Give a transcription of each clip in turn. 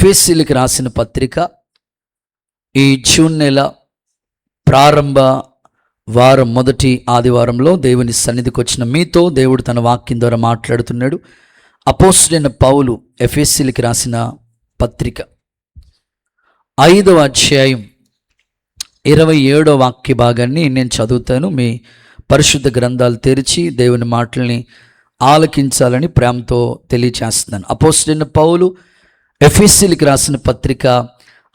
ఎఫెసీయులకు రాసిన పత్రిక ఈ జూన్ నెల ప్రారంభ వారం మొదటి ఆదివారంలో దేవుని సన్నిధికి వచ్చిన మీతో దేవుడు తన వాక్యం ద్వారా మాట్లాడుతున్నాడు. అపోస్తలుడైన పౌలు ఎఫెసీయులకు రాసిన పత్రిక 5వ అధ్యాయం 27వ వాక్య భాగాన్ని నేను చదువుతాను. మీ పరిశుద్ధ గ్రంథాలు తెరిచి దేవుని మాటల్ని ఆలకించాలని ప్రేమతో తెలియచేస్తున్నాను. అపోస్తలుడైన పౌలు ఎఫెసీయులకు రాసిన పత్రిక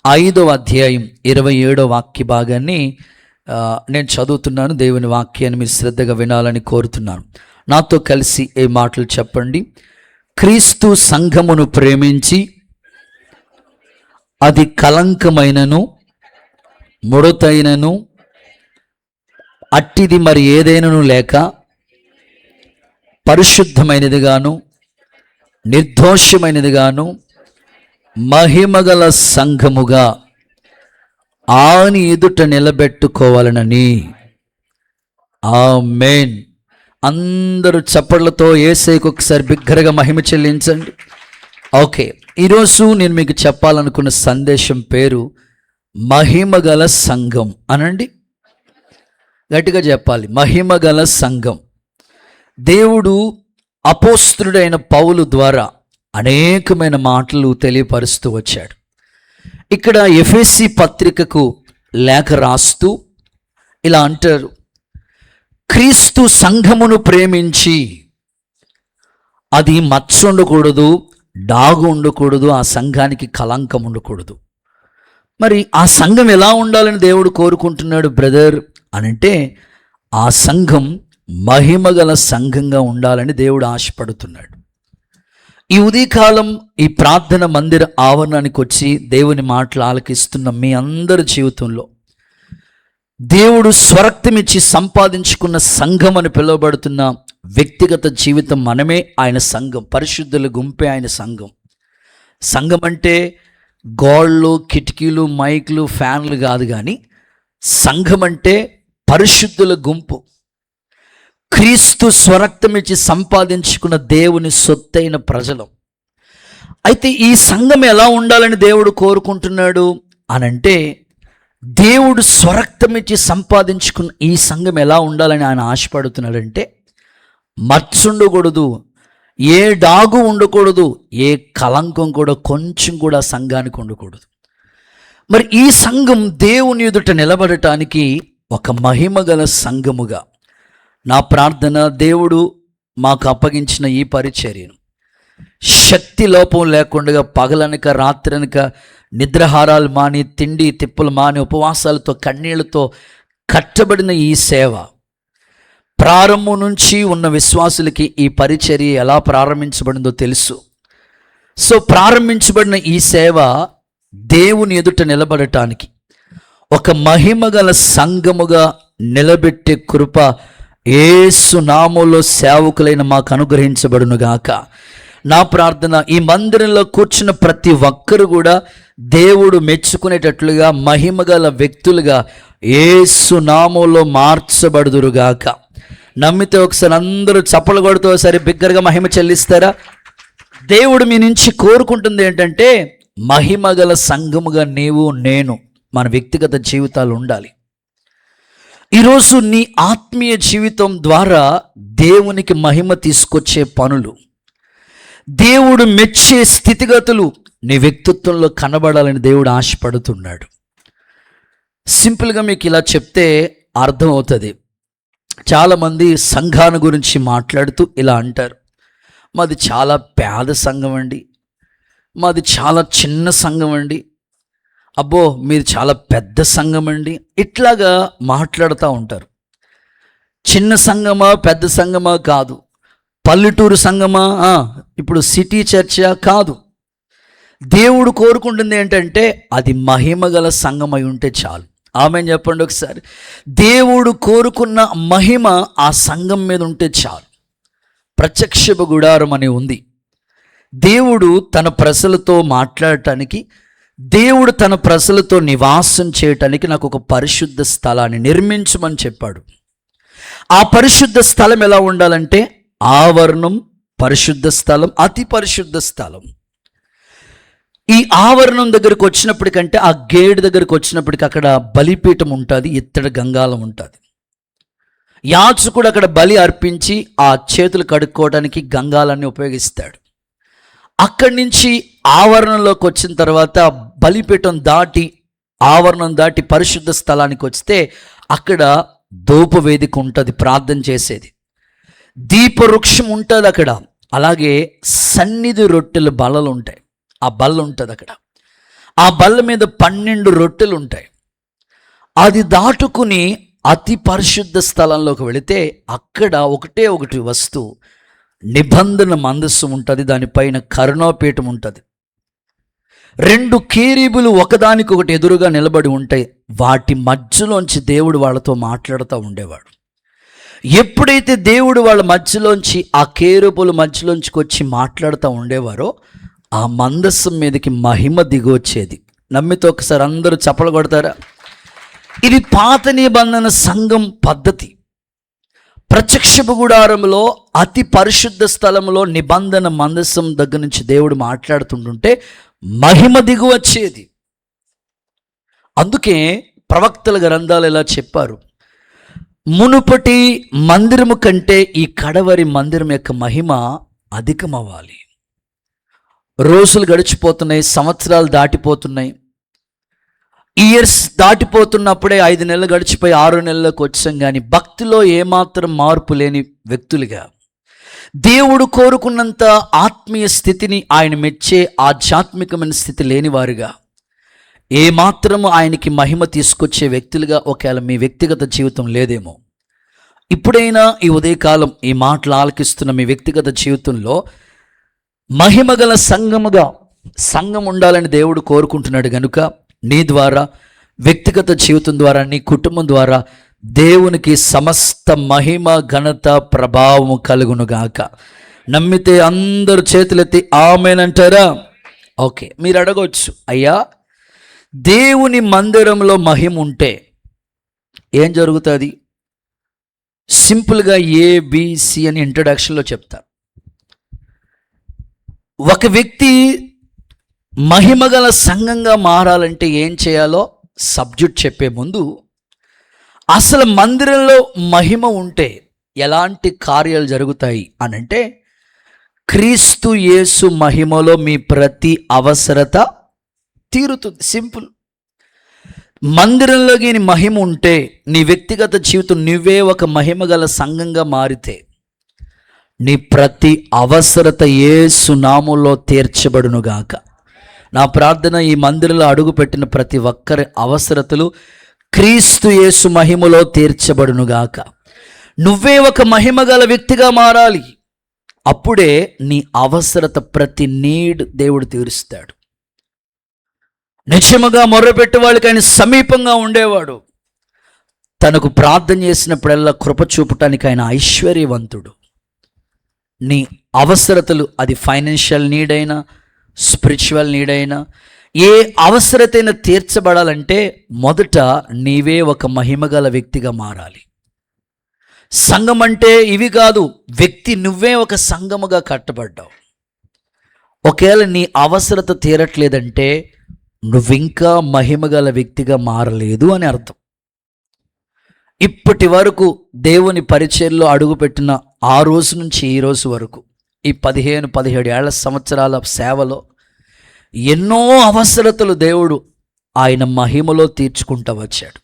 5వ అధ్యాయం 27వ వాక్య భాగాన్ని నేను చదువుతున్నాను. దేవుని వాక్యాన్ని మీరు శ్రద్ధగా వినాలని కోరుతున్నాను. నాతో కలిసి ఏ మాటలు చెప్పండి. క్రీస్తు సంఘమును ప్రేమించి అది కలంకమైనను ముడతైనను అట్టిది మరి ఏదైనను లేక పరిశుద్ధమైనదిగాను నిర్దోషమైనదిగాను మహిమగల సంఘముగా ఆని ఎదుట నిలబెట్టుకోవాలనని. ఆమేన్. అందరూ చప్పట్లతో యేసయ్యకు ఒకసారి బిగ్గరగా మహిమ చెల్లించండి. ఓకే, ఈరోజు నేను మీకు చెప్పాలనుకున్న సందేశం పేరు మహిమగల సంఘం అనండి. గట్టిగా చెప్పాలి, మహిమగల సంఘం. దేవుడు అపోస్తలుడైన పౌలు ద్వారా అనేకమైన మాటలు తెలియపరుస్తూ వచ్చాడు. ఇక్కడ ఎఫెసీ పత్రికకు లేఖ రాస్తూ ఇలా అంటారు, క్రీస్తు సంఘమును ప్రేమించి అది మచ్చ ఉండకూడదు, డాగు ఉండకూడదు, ఆ సంఘానికి కలంకం ఉండకూడదు. మరి ఆ సంఘం ఎలా ఉండాలని దేవుడు కోరుకుంటున్నాడు బ్రదర్ అనంటే, ఆ సంఘం మహిమగల సంఘంగా ఉండాలని దేవుడు ఆశపడుతున్నాడు. ఈ ఉదయకాలం ఈ ప్రార్థన మందిర ఆవరణానికి వచ్చి దేవుని మాటలు ఆలకిస్తున్న మీ అందరి జీవితంలో దేవుడు స్వరక్తమిచ్చి సంపాదించుకున్న సంఘం అని పిలువబడుతున్న వ్యక్తిగత జీవితం మనమే ఆయన సంఘం. పరిశుద్ధుల గుంపే ఆయన సంఘం. సంఘం అంటే గోళ్ళు, కిటికీలు, మైకులు, ఫ్యాన్లు కాదు, కానీ సంఘం అంటే పరిశుద్ధుల గుంపు. క్రీస్తు స్వరక్తమిచ్చి సంపాదించుకున్న దేవుని సొత్తైన ప్రజలు. అయితే ఈ సంఘం ఎలా ఉండాలని దేవుడు కోరుకుంటున్నాడు అనంటే, దేవుడు స్వరక్తమిచ్చి సంపాదించుకున్న ఈ సంఘం ఎలా ఉండాలని ఆయన ఆశపడుతున్నాడంటే, మచ్చ ఉండకూడదు, ఏ డాగు ఉండకూడదు, ఏ కలంకం కూడా కొంచెం కూడా సంఘానికి ఉండకూడదు. మరి ఈ సంఘం దేవుని ఎదుట నిలబడటానికి ఒక మహిమగల సంఘముగా నా ప్రార్థన, దేవుడు మాకు అప్పగించిన ఈ పరిచర్యను శక్తి లోపం లేకుండా పగలనక రాత్రనక నిద్రహారాలు మాని, తిండి తిప్పులు మాని, ఉపవాసాలతో కన్నీళ్లతో కట్టబడిన ఈ సేవ, ప్రారంభం నుంచి ఉన్న విశ్వాసులకి ఈ పరిచర్య ఎలా ప్రారంభించబడిందో తెలుసు. సో ప్రారంభించబడిన ఈ సేవ దేవుని ఎదుట నిలబడటానికి ఒక మహిమగల సంఘముగా నిలబెట్టే కృప యేసు నామములో సేవకులైన మాకు అనుగ్రహించబడునుగాక. నా ప్రార్థన, ఈ మందిరంలో కూర్చున్న ప్రతి ఒక్కరు కూడా దేవుడు మెచ్చుకునేటట్లుగా మహిమగల వ్యక్తులుగా యేసు నామములో మార్చబడుదురుగాక. నమ్మితే ఒకసారి అందరూ చప్పలు కొడుతూ ఒకసారి బిగ్గరగా మహిమ చెల్లిస్తారా? దేవుడు మీ నుంచి కోరుకుంటుంది ఏంటంటే, మహిమగల సంఘముగా నీవు నేను మన వ్యక్తిగత జీవితాలు ఉండాలి. ఈరోజు నీ ఆత్మీయ జీవితం ద్వారా దేవునికి మహిమ తీసుకొచ్చే పనులు, దేవుడు మెచ్చే స్థితిగతులు నీ వ్యక్తిత్వంలో కనబడాలని దేవుడు ఆశపడుతున్నాడు. సింపుల్గా మీకు ఇలా చెప్తే అర్థమవుతుంది. చాలామంది సంఘాన్ని గురించి మాట్లాడుతూ ఇలా అంటారు, మాది చాలా పేద సంఘం అండి, మాది చాలా చిన్న సంఘం అండి, అబ్బో మీరు చాలా పెద్ద సంఘం అండి, ఇట్లాగా మాట్లాడుతూ ఉంటారు. చిన్న సంఘమా పెద్ద సంఘమా కాదు, పల్లెటూరు సంఘమా ఇప్పుడు సిటీ చర్చా కాదు. దేవుడు కోరుకుంటుంది ఏంటంటే అది మహిమగల సంఘం అయి ఉంటే చాలు. ఆమేన్ చెప్పండి ఒకసారి. దేవుడు కోరుకున్న మహిమ ఆ సంఘం మీద ఉంటే చాలు. ప్రత్యక్షపు గుడారం అని ఉంది. దేవుడు తన ప్రజలతో మాట్లాడటానికి, దేవుడు తన ప్రజలతో నివాసం చేయటానికి నాకు ఒక పరిశుద్ధ స్థలాన్ని నిర్మించమని చెప్పాడు. ఆ పరిశుద్ధ స్థలం ఎలా ఉండాలంటే, ఆవరణం పరిశుద్ధ స్థలం, అతి పరిశుద్ధ స్థలం. ఈ ఆవరణం దగ్గరకు వచ్చినప్పటికంటే, ఆ గేట్ దగ్గరకు వచ్చినప్పటికి అక్కడ బలిపీఠం ఉంటుంది, ఇత్తడి గంగాలం ఉంటుంది. యాజకుడు అక్కడ బలి అర్పించి ఆ చేతులు కడుక్కోవడానికి గంగాలాన్ని ఉపయోగిస్తాడు. అక్కడి నుంచి ఆవరణంలోకి వచ్చిన తర్వాత బలిపీఠం దాటి, ఆవరణం దాటి పరిశుద్ధ స్థలానికి వస్తే అక్కడ ధూపవేదిక ఉంటుంది, ప్రార్థన చేసేది. దీపవృక్షం ఉంటుంది అక్కడ. అలాగే సన్నిధి రొట్టెల బల్లలు ఉంటాయి, ఆ బల్ల ఉంటుంది అక్కడ. ఆ బల్ల మీద 12 రొట్టెలు ఉంటాయి. అది దాటుకుని అతి పరిశుద్ధ స్థలంలోకి వెళితే అక్కడ ఒకటే ఒకటి వస్తువు, నిబంధన మందస్సు ఉంటుంది, దానిపైన కరుణాపీఠం ఉంటుంది. 2 కేరీబులు ఒకదానికొకటి ఎదురుగా నిలబడి ఉంటాయి. వాటి మధ్యలోంచి దేవుడు వాళ్ళతో మాట్లాడుతూ ఉండేవాడు. ఎప్పుడైతే దేవుడు వాళ్ళ మధ్యలోంచి, ఆ కేరుబుల మధ్యలోంచికి వచ్చి మాట్లాడుతూ ఉండేవారో, ఆ మందస్సం మీదకి మహిమ దిగొచ్చేది. నమ్మితే ఒకసారి అందరూ చప్పలు కొడతారా? ఇది పాత నిబంధన సంఘం పద్ధతి. ప్రత్యక్షపు గుడారంలో అతి పరిశుద్ధ స్థలంలో నిబంధన మందస్సం దగ్గర నుంచి దేవుడు మాట్లాడుతుంటుంటే మహిమ దిగువచ్చేది. అందుకే ప్రవక్తల గ్రంథాలు ఇలా చెప్పారు, మునుపటి మందిరము కంటే ఈ కడవరి మందిరం యొక్క మహిమ అధికమవ్వాలి. రోజులు గడిచిపోతున్నాయి, సంవత్సరాలు దాటిపోతున్నాయి, ఇయర్స్ దాటిపోతున్నప్పుడే 5 నెలలు గడిచిపోయి 6 నెలలకు వచ్చాం. కానీ భక్తిలో ఏమాత్రం మార్పు లేని వ్యక్తులుగా, దేవుడు కోరుకున్నంత ఆత్మీయ స్థితిని, ఆయన మెచ్చే ఆధ్యాత్మికమైన స్థితి లేనివారుగా, ఏమాత్రము ఆయనకి మహిమ తీసుకొచ్చే వ్యక్తులుగా ఒకవేళ మీ వ్యక్తిగత జీవితం లేదేమో, ఇప్పుడైనా ఈ ఉదయకాలం ఈ మాటలు ఆలకిస్తున్న మీ వ్యక్తిగత జీవితంలో మహిమగల సంఘం ఉండాలని దేవుడు కోరుకుంటున్నాడు. కనుక నీ ద్వారా, వ్యక్తిగత జీవితం ద్వారా, నీ కుటుంబం ద్వారా దేవునికి సమస్త మహిమ, ఘనత, ప్రభావము కలుగునుగాక. నమ్మితే అందరూ చేతులెత్తి ఆమేనంటారా? ఓకే, మీరు అడగవచ్చు, అయ్యా దేవుని మందిరంలో మహిమ ఉంటే ఏం జరుగుతుంది? సింపుల్గా ABC అని ఇంట్రడక్షన్లో చెప్తా. ఒక వ్యక్తి మహిమగల సంఘంగా మారాలంటే ఏం చేయాలో సబ్జెక్ట్ చెప్పే ముందు, అసలు మందిరంలో మహిమ ఉంటే ఎలాంటి కార్యాలు జరుగుతాయి అనంటే, క్రీస్తు యేసు మహిమలో మీ ప్రతి అవసరత తీరుతుంది. సింపుల్. మందిరంలోకి నీ మహిమ ఉంటే, నీ వ్యక్తిగత జీవితం నువ్వే ఒక మహిమగల సంఘంగా మారితే, నీ ప్రతి అవసరత యేసు నామములో తీర్చబడునుగాక. నా ప్రార్థన, ఈ మందిరంలో అడుగుపెట్టిన ప్రతి ఒక్కరి అవసరతలు క్రీస్తు యేసు మహిమలో తీర్చబడునుగాక. నువ్వే ఒక మహిమగల వ్యక్తిగా మారాలి. అప్పుడే నీ అవసరత, ప్రతి నీడ్ దేవుడు తీరుస్తాడు. నిజముగా మొర్రపెట్టే వాళ్ళకి ఆయన సమీపంగా ఉండేవాడు. తనకు ప్రార్థన చేసినప్పుడల్లా కృప చూపటానికి ఆయన ఐశ్వర్యవంతుడు. నీ అవసరతలు, అది ఫైనాన్షియల్ నీడ్ అయినా, స్పిరిచువల్ నీడ్ అయినా, ఏ అవసరతైనా తీర్చబడాలంటే మొదట నీవే ఒక మహిమగల వ్యక్తిగా మారాలి. సంఘం అంటే ఇవి కాదు, వ్యక్తి నువ్వే ఒక సంఘముగా కట్టబడ్డావు. ఒకవేళ నీ అవసరత తీరట్లేదంటే నువ్వింకా మహిమగల వ్యక్తిగా మారలేదు అని అర్థం. ఇప్పటి వరకు దేవుని పరిచర్యలో అడుగుపెట్టిన ఆ రోజు నుంచి ఈ రోజు వరకు, ఈ 15-17 ఏళ్ల సంవత్సరాల సేవలో ఎన్నో అవసరతలు దేవుడు ఆయన మహిమలో తీర్చుకుంటూ వచ్చాడు.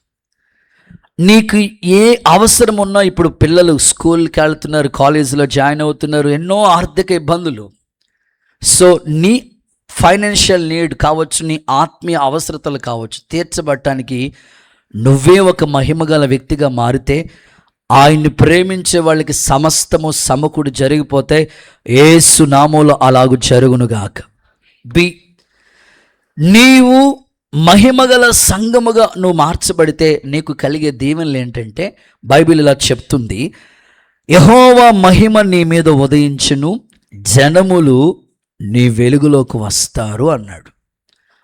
నీకు ఏ అవసరం ఉన్నా, ఇప్పుడు పిల్లలు స్కూల్కి వెళ్తున్నారు, కాలేజీలో జాయిన్ అవుతున్నారు, ఎన్నో ఆర్థిక ఇబ్బందులు. సో నీ ఫైనాన్షియల్ నీడ్ కావచ్చు, నీ ఆత్మీయ అవసరతలు కావచ్చు, తీర్చబడటానికి నువ్వే ఒక మహిమగల వ్యక్తిగా మారితే, ఆయన్ని ప్రేమించే వాళ్ళకి సమస్తము సమకూడి జరిగిపోతే యేసు నామములో అలాగు జరుగునుగాక. నీవు మహిమగల సంఘముగా నువ్వు మార్చబడితే నీకు కలిగే దీవెనలు ఏంటంటే, బైబిల్ ఇలా చెప్తుంది, యెహోవా మహిమ నీ మీద ఉదయించును, జనములు నీ వెలుగులోకి వస్తారు అన్నాడు.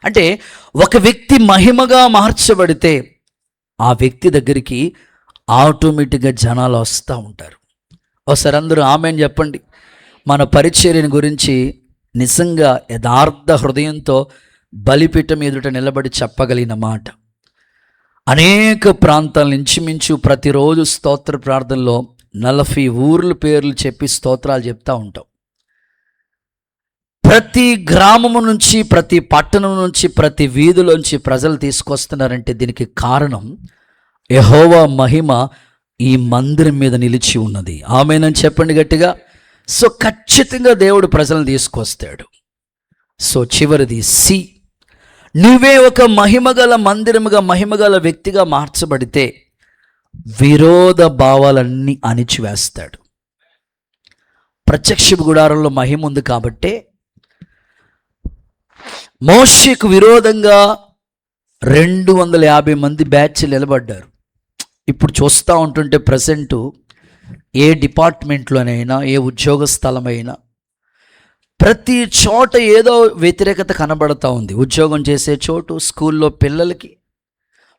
అంటే ఒక వ్యక్తి మహిమగా మార్చబడితే ఆ వ్యక్తి దగ్గరికి ఆటోమేటిక్గా జనాలు వస్తూ ఉంటారు. ఒకసారి అందరూ ఆమేన్ చెప్పండి. మన పరిచర్యని గురించి నిజంగా యథార్థ హృదయంతో బలిపీఠం ఎదుట నిలబడి చెప్పగలిగిన మాట. అనేక ప్రాంతాల నుంచి మించు ప్రతిరోజు స్తోత్ర ప్రార్థనలో 40 ఊర్ల పేర్లు చెప్పి స్తోత్రాలు చెప్తూ ఉంటాం. ప్రతి గ్రామము నుంచి, ప్రతి పట్టణం నుంచి, ప్రతి వీధిలోంచి ప్రజలు తీసుకొస్తున్నారంటే దీనికి కారణం యెహోవా మహిమ ఈ మందిరం మీద నిలిచి ఉన్నది. ఆమేనని చెప్పండి గట్టిగా. సో ఖచ్చితంగా దేవుడు ప్రజలను తీసుకొస్తాడు. సో చివరిది సి, నువ్వే ఒక మహిమగల మందిరముగా, మహిమగల వ్యక్తిగా మార్చబడితే విరోధ భావాలన్నీ అణిచివేస్తాడు. ప్రత్యక్ష గుడారంలో మహిమ ఉంది కాబట్టే మోషేకు విరోధంగా 250 మంది బ్యాచ్లు నిలబడ్డారు. ఇప్పుడు చూస్తూ ఉంటుంటే ప్రజెంటు ఏ డిపార్ట్మెంట్లోనైనా, ఏ ఉద్యోగ స్థలమైనా ప్రతి చోట ఏదో వ్యతిరేకత కనబడుతూ ఉంది. ఉద్యోగం చేసే చోటు, స్కూల్లో పిల్లలకి,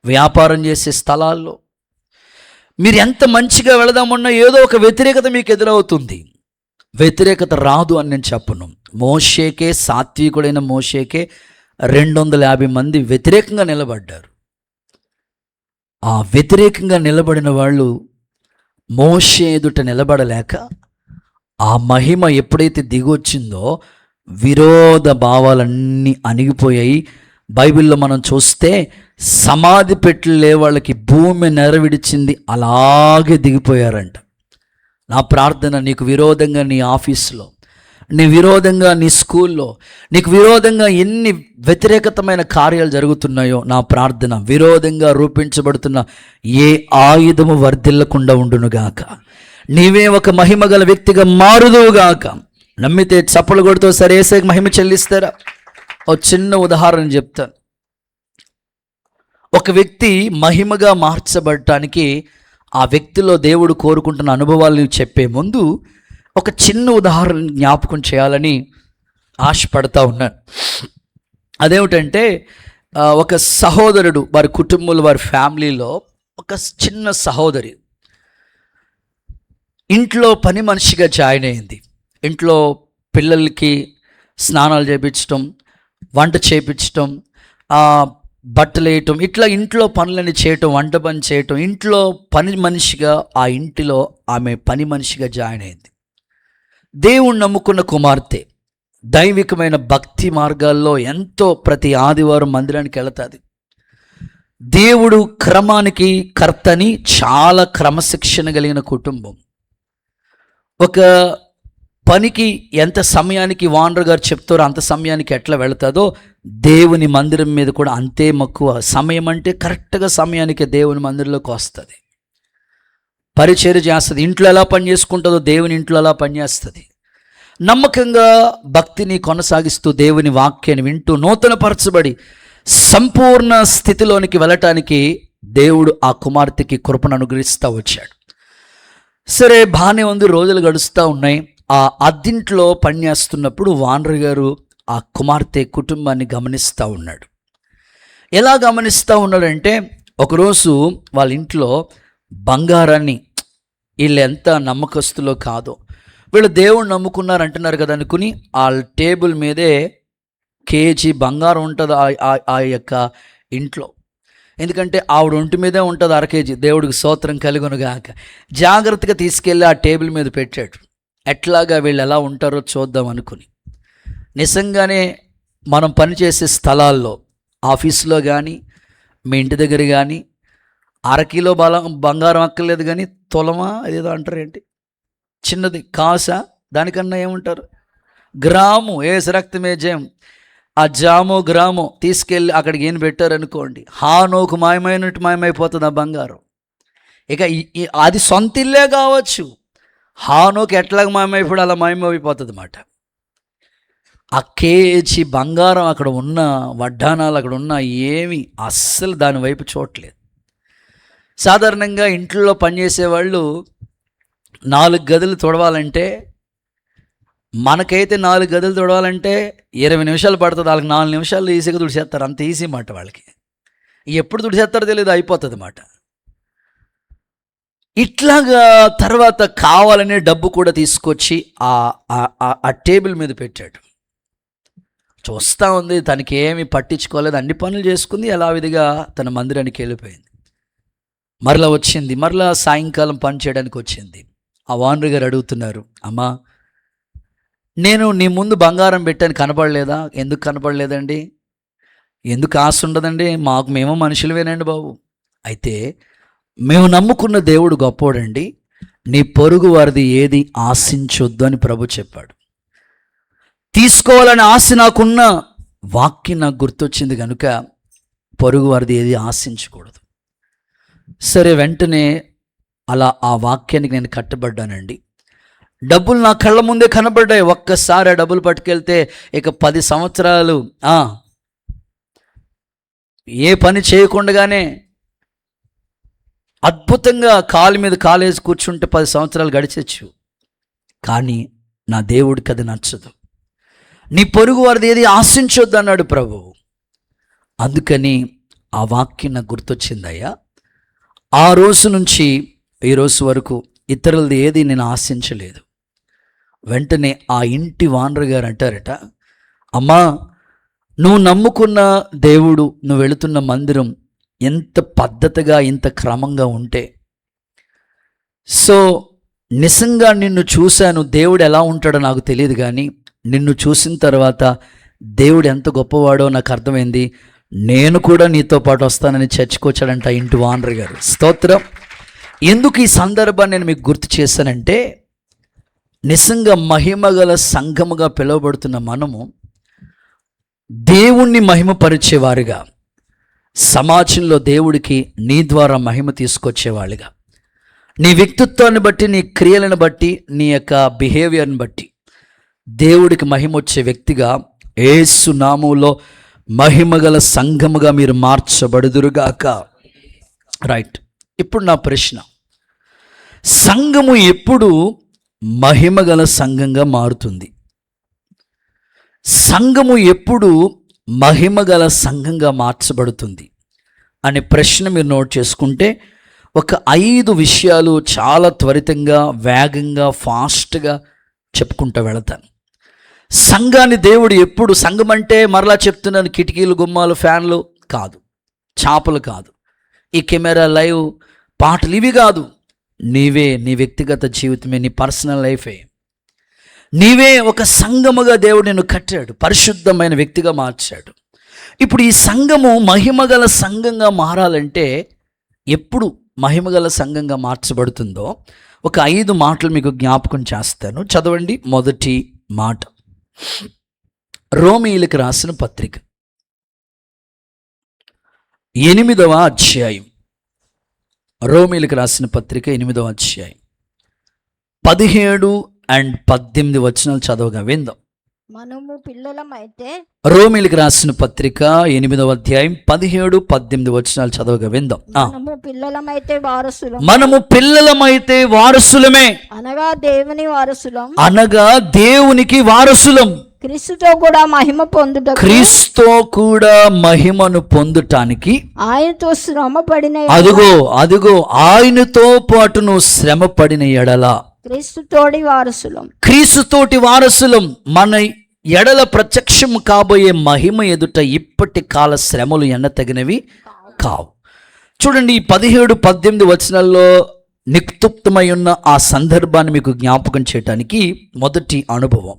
వ్యాపారం చేసే స్థలాల్లో మీరు ఎంత మంచిగా వెళదామన్నా ఏదో ఒక వ్యతిరేకత మీకు ఎదురవుతుంది. వ్యతిరేకత రాదు అని నేను చెప్పను. మోషేకే, సాత్వికుడైన మోషేకే 250 మంది వ్యతిరేకంగా నిలబడ్డారు. ఆ వ్యతిరేకంగా నిలబడిన వాళ్ళు మోషే ఎదుట నిలబడలేక ఆ మహిమ ఎప్పుడైతే దిగొచ్చిందో విరోధ భావాలన్నీ అణిగిపోయాయి. బైబిల్లో మనం చూస్తే సమాధి పెట్టలే వాళ్ళకి భూమి నెరవిడిచింది, అలాగే దిగిపోయారంట. నా ప్రార్థన, నీకు విరోధంగా నీ ఆఫీసులో, నీ విరోధంగా నీ స్కూల్లో, నీకు విరోధంగా ఎన్ని వ్యతిరేకతమైన కార్యాలు జరుగుతున్నాయో, నా ప్రార్థన విరోధంగా రూపించబడుతున్న ఏ ఆయుధము వర్ధిల్లకుండా ఉండునుగాక. నీవే ఒక మహిమగల వ్యక్తిగా మారుదువుగాక. నమ్మితే చప్పలు కొడుతూ సరే ఏసైకి మహిమ చెల్లిస్తారా? ఓ చిన్న ఉదాహరణ చెప్తాను. ఒక వ్యక్తి మహిమగా మార్చబడటానికి ఆ వ్యక్తిలో దేవుడు కోరుకుంటున్న అనుభవాలను చెప్పే ముందు ఒక చిన్న ఉదాహరణ జ్ఞాపకం చేయాలని ఆశపడతా ఉన్నాను. అదేమిటంటే, ఒక సహోదరుడు, వారి కుటుంబంలో, వారి ఫ్యామిలీలో ఒక చిన్న సహోదరి ఇంట్లో పని మనిషిగా జాయిన్ అయింది. ఇంట్లో పిల్లలకి స్నానాలు చేయించడం, వంట చేయించడం, బట్టలు వేయటం, ఇట్లా ఇంట్లో పనులని చేయటం, వంట పని చేయటం, ఇంట్లో పని మనిషిగా ఆ ఇంటిలో ఆమె పని మనిషిగా జాయిన్ అయింది. దేవుణ్ణి నమ్ముకున్న కుమార్తె, దైవికమైన భక్తి మార్గాల్లో ఎంతో ప్రతి ఆదివారం మందిరానికి వెళతాది. దేవుడు క్రమానికి కర్తని, చాలా క్రమశిక్షణ కలిగిన కుటుంబం. ఒక పనికి ఎంత సమయానికి వానర్ గారు చెప్తారో అంత సమయానికి ఎట్లా వెళతాదో దేవుని మందిరం మీద కూడా అంతే మక్కువ. సమయం అంటే కరెక్ట్గా సమయానికి దేవుని మందిరంలోకి వస్తుంది, పరిచర్య చేస్తుంది. ఇంట్లో ఎలా పని చేసుకుంటుందో దేవుని ఇంట్లో ఎలా పనిచేస్తుంది. నమ్మకంగా భక్తిని కొనసాగిస్తూ దేవుని వాక్యాన్ని వింటూ నూతనపరచబడి సంపూర్ణ స్థితిలోనికి వెళ్ళటానికి దేవుడు ఆ కుమార్తెకి కృపను అనుగ్రహిస్తూ వచ్చాడు. సరే, బాగానే ఉంది, రోజులు గడుస్తూ ఉన్నాయి. ఆ అద్దింట్లో పనిచేస్తున్నప్పుడు వానర్ గారు ఆ కుమార్తె కుటుంబాన్ని గమనిస్తూ ఉన్నాడు. ఎలా గమనిస్తూ ఉన్నాడంటే, ఒకరోజు వాళ్ళ ఇంట్లో బంగారాన్ని, వీళ్ళు ఎంత నమ్మకస్తులో కాదో, వీళ్ళు దేవుడు నమ్ముకున్నారు అంటున్నారు కదా అనుకుని వాళ్ళ టేబుల్ మీదే కేజీ బంగారం ఉంటుంది ఆ యొక్క ఇంట్లో. ఎందుకంటే ఆవిడ ఒంటి మీదే ఉంటుంది 1/2 కేజీ. దేవుడికి స్తోత్రం కలుగునుగాక. జాగ్రత్తగా తీసుకెళ్ళి ఆ టేబుల్ మీద పెట్టాడు. ఎట్లాగా వీళ్ళు ఎలా ఉంటారో చూద్దాం అనుకుని. నిజంగానే మనం పనిచేసే స్థలాల్లో, ఆఫీసులో కానీ, మీ ఇంటి దగ్గర కానీ 1/2 కిలో బంగారం అక్కర్లేదు, కానీ తులమా ఏదో అంటారు, ఏంటి చిన్నది కాసా, దానికన్నా ఏమంటారు, గ్రాము, ఏసు రక్తమే జయం, ఆ జామో గ్రామో తీసుకెళ్ళి అక్కడికి ఏం పెట్టారనుకోండి, హానోకు మాయమైనట్టు మాయమైపోతుంది ఆ బంగారం. ఇక అది సొంత ఇల్లే కావచ్చు, హానోకి ఎట్లాగ మాయమైపోయి అలా మాయమైపోతుంది అన్నమాట. ఆ కేజీ బంగారం అక్కడ ఉన్న, వడ్డానాలు అక్కడ ఉన్న, ఏమి అస్సలు దాని వైపు చూడలేదు. సాధారణంగా ఇంట్లో పనిచేసేవాళ్ళు 4 గదులు తుడవాలంటే, మనకైతే 4 గదులు తుడవాలంటే 20 నిమిషాలు పడుతుంది, వాళ్ళకి 4 నిమిషాలు ఈజీగా తుడిచేస్తారు. అంత ఈజీ మాట వాళ్ళకి. ఎప్పుడు తుడిచేస్తారో తెలియదు, అయిపోతుంది అన్నమాట. ఇట్లాగా తర్వాత కావాలనే డబ్బు కూడా తీసుకొచ్చి ఆ టేబుల్ మీద పెట్టాడు. చూస్తూ ఉంది, తనకి ఏమి పట్టించుకోలేదు, అన్ని పనులు చేసుకుంది, యథావిధిగా తన మందిరానికి వెళ్ళిపోయింది. మరలా వచ్చింది, మరలా సాయంకాలం పని చేయడానికి వచ్చింది. ఆ ఓనర్ గారు అడుగుతున్నారు, అమ్మా నేను నీ ముందు బంగారం పెట్టాను, కనపడలేదా? ఎందుకు కనపడలేదండి? ఎందుకు ఆశ ఉండదండి, మేము మనుషులవేనండి బాబు. అయితే మేము నమ్ముకున్న దేవుడు గొప్పోడండి, నీ పొరుగు వారిది ఏది ఆశించొద్దు అని ప్రభు చెప్పాడు. తీసుకోవాలని ఆశ నాకున్న వాక్యం నాకు గుర్తొచ్చింది కనుక పొరుగు వారిది ఏది ఆశించకూడదు. సరే, వెంటనే అలా ఆ వాక్యానికి నేను కట్టుబడ్డానండి. డబ్బులు నా కళ్ళ ముందే కనబడ్డాయి. ఒక్కసారి ఆ డబ్బులు పట్టుకెళ్తే ఇక 10 సంవత్సరాలు ఏ పని చేయకుండానే అద్భుతంగా కాలు మీద కాలేసి కూర్చుంటే 10 సంవత్సరాలు గడిచచ్చు. కానీ నా దేవుడికి అది నచ్చదు. నీ పొరుగు వారిది ఏది ఆశించొద్దు అన్నాడు ప్రభువు. అందుకని ఆ వాక్యం నాకు గుర్తొచ్చిందయ్యా. ఆ రోజు నుంచి ఈ రోజు వరకు ఇతరులది ఏది నేను ఆశించలేదు. వెంటనే ఆ ఇంటి ఓనర్ గారు అంటారట, అమ్మా నువ్వు నమ్ముకున్న దేవుడు, నువ్వు వెళుతున్న మందిరం ఎంత పద్ధతిగా ఇంత క్రమంగా ఉంటే, సో నిజంగా నిన్ను చూశాను. దేవుడు ఎలా ఉంటాడో నాకు తెలియదు, కానీ నిన్ను చూసిన తర్వాత దేవుడు ఎంత గొప్పవాడో నాకు అర్థమైంది. నేను కూడా నీతో పాటు వస్తానని చర్చకొచ్చాడంట ఇంటి ఓనర్ గారు. స్తోత్రం. ఎందుకు ఈ సందర్భాన్ని నేను మీకు గుర్తు చేశానంటే, నిజంగా మహిమగల సంఘముగా పిలువబడుతున్న మనము దేవుణ్ణి మహిమపరిచేవారుగా, సమాజంలో దేవుడికి నీ ద్వారా మహిమ తీసుకొచ్చేవాళ్ళుగా, నీ వ్యక్తిత్వాన్ని బట్టి, నీ క్రియలను బట్టి, నీ యొక్క బిహేవియర్ని బట్టి దేవుడికి మహిమ వచ్చే వ్యక్తిగా యేసు నామములో మహిమగల సంఘముగా మీరు మార్చబడుదురుగాక. రైట్. ఇప్పుడు నా ప్రశ్న, సంఘము ఎప్పుడు మహిమగల సంఘంగా మారుతుంది? సంఘము ఎప్పుడు మహిమగల సంఘంగా మార్చబడుతుంది అనే ప్రశ్న మీరు నోట్ చేసుకుంటే ఒక 5 విషయాలు చాలా త్వరితంగా, వేగంగా, ఫాస్ట్గా చెప్పుకుంటూ వెళతాను. సంఘాన్ని దేవుడు ఎప్పుడు, సంఘం అంటే మరలా చెప్తున్నాను, కిటికీలు, గుమ్మాలు, ఫ్యాన్లు కాదు, చాపలు కాదు, ఈ కెమెరా, లైవ్, పాటలు ఇవి కాదు. నీవే, నీ వ్యక్తిగత జీవితమే, నీ పర్సనల్ లైఫే. నీవే ఒక సంఘముగా దేవుడు నిన్ను కట్టాడు, పరిశుద్ధమైన వ్యక్తిగా మార్చాడు. ఇప్పుడు ఈ సంఘము మహిమగల సంఘంగా మారాలంటే ఎప్పుడు మహిమగల సంఘంగా మార్చబడుతుందో ఒక 5 మాటలు మీకు జ్ఞాపకం చేస్తాను. చదవండి. మొదటి మాట, రోమీయులకు రాసిన పత్రిక 8వ అధ్యాయం. రోమీయులకు రాసిన పత్రిక 8వ అధ్యాయం 17 and 18 వచనాలు చదవగా విందాం. మనము పిల్లలమైతే, రోమీయులకు రాసిన పత్రిక 8వ అధ్యాయం 17, 18 వచనాలు చదవగా విందాం. మనము పిల్లలమైతే వారసులం, మనము పిల్లలమైతే వారసులమే, అనగా దేవుని వారసులం, అనగా దేవునికి వారసులం, క్రీస్తుతో కూడా మహిమ పొందుటకు, క్రీస్తుతో కూడా మహిమను పొందుటానికి ఆయనతో శ్రమ పడిన, అదుగో ఆయనతో పాటు నువ్వు శ్రమ పడిన ఎడల క్రీస్తుతోటి వారసులం, క్రీస్తుతోటి వారసులం. మన ఎడల ప్రత్యక్షం కాబోయే మహిమ ఎదుట ఇప్పటి కాల శ్రమలు ఎన్నతగినవి కావు. చూడండి, ఈ 17, 18 వచనాల్లో నిక్తుప్తమై ఉన్న ఆ సందర్భాన్ని మీకు జ్ఞాపకం చేయడానికి మొదటి అనుభవం.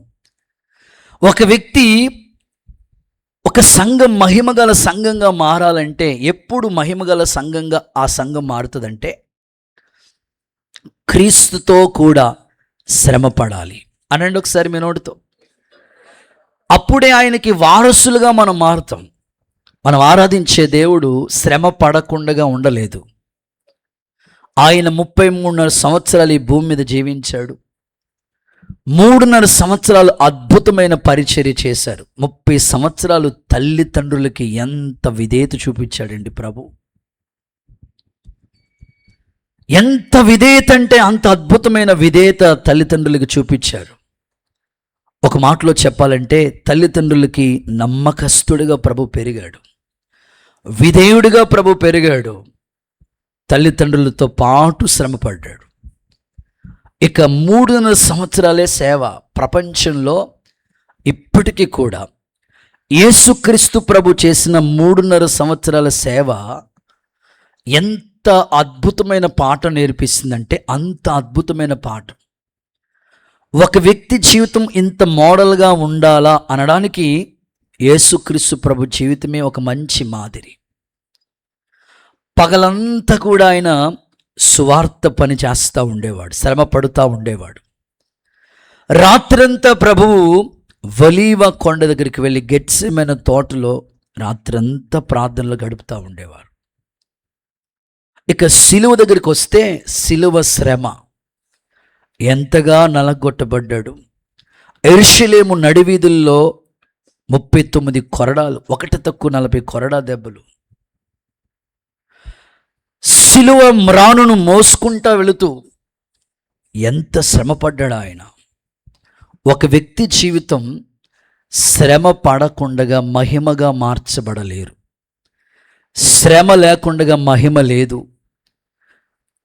ఒక వ్యక్తి, ఒక సంఘం మహిమగల సంఘంగా మారాలంటే, ఎప్పుడు మహిమగల సంఘంగా ఆ సంఘం మారుతుందంటే క్రీస్తుతో కూడా శ్రమ పడాలి. అనండి ఒకసారి మీ నోటితో. అప్పుడే ఆయనకి వారసులుగా మనం మారుతాం. మనం ఆరాధించే దేవుడు శ్రమ పడకుండా ఉండలేదు. ఆయన 33.5 సంవత్సరాలు ఈ భూమి మీద జీవించాడు. 3.5 సంవత్సరాలు అద్భుతమైన పరిచర్య చేశారు. 30 సంవత్సరాలు తల్లిదండ్రులకి ఎంత విధేయత చూపించాడండి ప్రభు. ఎంత విధేయత అంటే అంత అద్భుతమైన విధేయత తల్లిదండ్రులకి చూపించారు. ఒక మాటలో చెప్పాలంటే తల్లిదండ్రులకి నమ్మకస్తుడిగా ప్రభు పెరిగాడు, విధేయుడిగా ప్రభు పెరిగాడు, తల్లిదండ్రులతో పాటు శ్రమపడ్డాడు. ఇక 3.5 సంవత్సరాలే సేవ. ప్రపంచంలో ఇప్పటికీ కూడా యేసుక్రీస్తు ప్రభు చేసిన 3.5 సంవత్సరాల సేవ ఎంత అద్భుతమైన పాఠం నేర్పిస్తుందంటే అంత అద్భుతమైన పాఠం. ఒక వ్యక్తి జీవితం ఇంత మోడల్గా ఉండాలా అనడానికి యేసుక్రీస్తు ప్రభు జీవితమే ఒక మంచి మాదిరి. పగలంతా కూడా ఆయన సువార్త పని చేస్తూ ఉండేవాడు, శ్రమ పడుతూ ఉండేవాడు. రాత్రంతా ప్రభువు ఒలీవ కొండ దగ్గరికి వెళ్ళి గెత్సేమనే తోటలో రాత్రంతా ప్రార్థనలు గడుపుతూ ఉండేవారు. ఇక సిలువ దగ్గరికి వస్తే సిలువ శ్రమ, ఎంతగా నలగొట్టబడ్డాడు. యెరూషలేము నడివీధుల్లో 39 కొరడాలు, 1 తక్కువ 40 కొరడా దెబ్బలు. సిలువ మ్రానును మోసుకుంటా వెళుతూ ఎంత శ్రమపడ్డాడు ఆయన. ఒక వ్యక్తి జీవితం శ్రమ పడకుండా మహిమగా మార్చబడలేరు. శ్రమ లేకుండా మహిమ లేదు.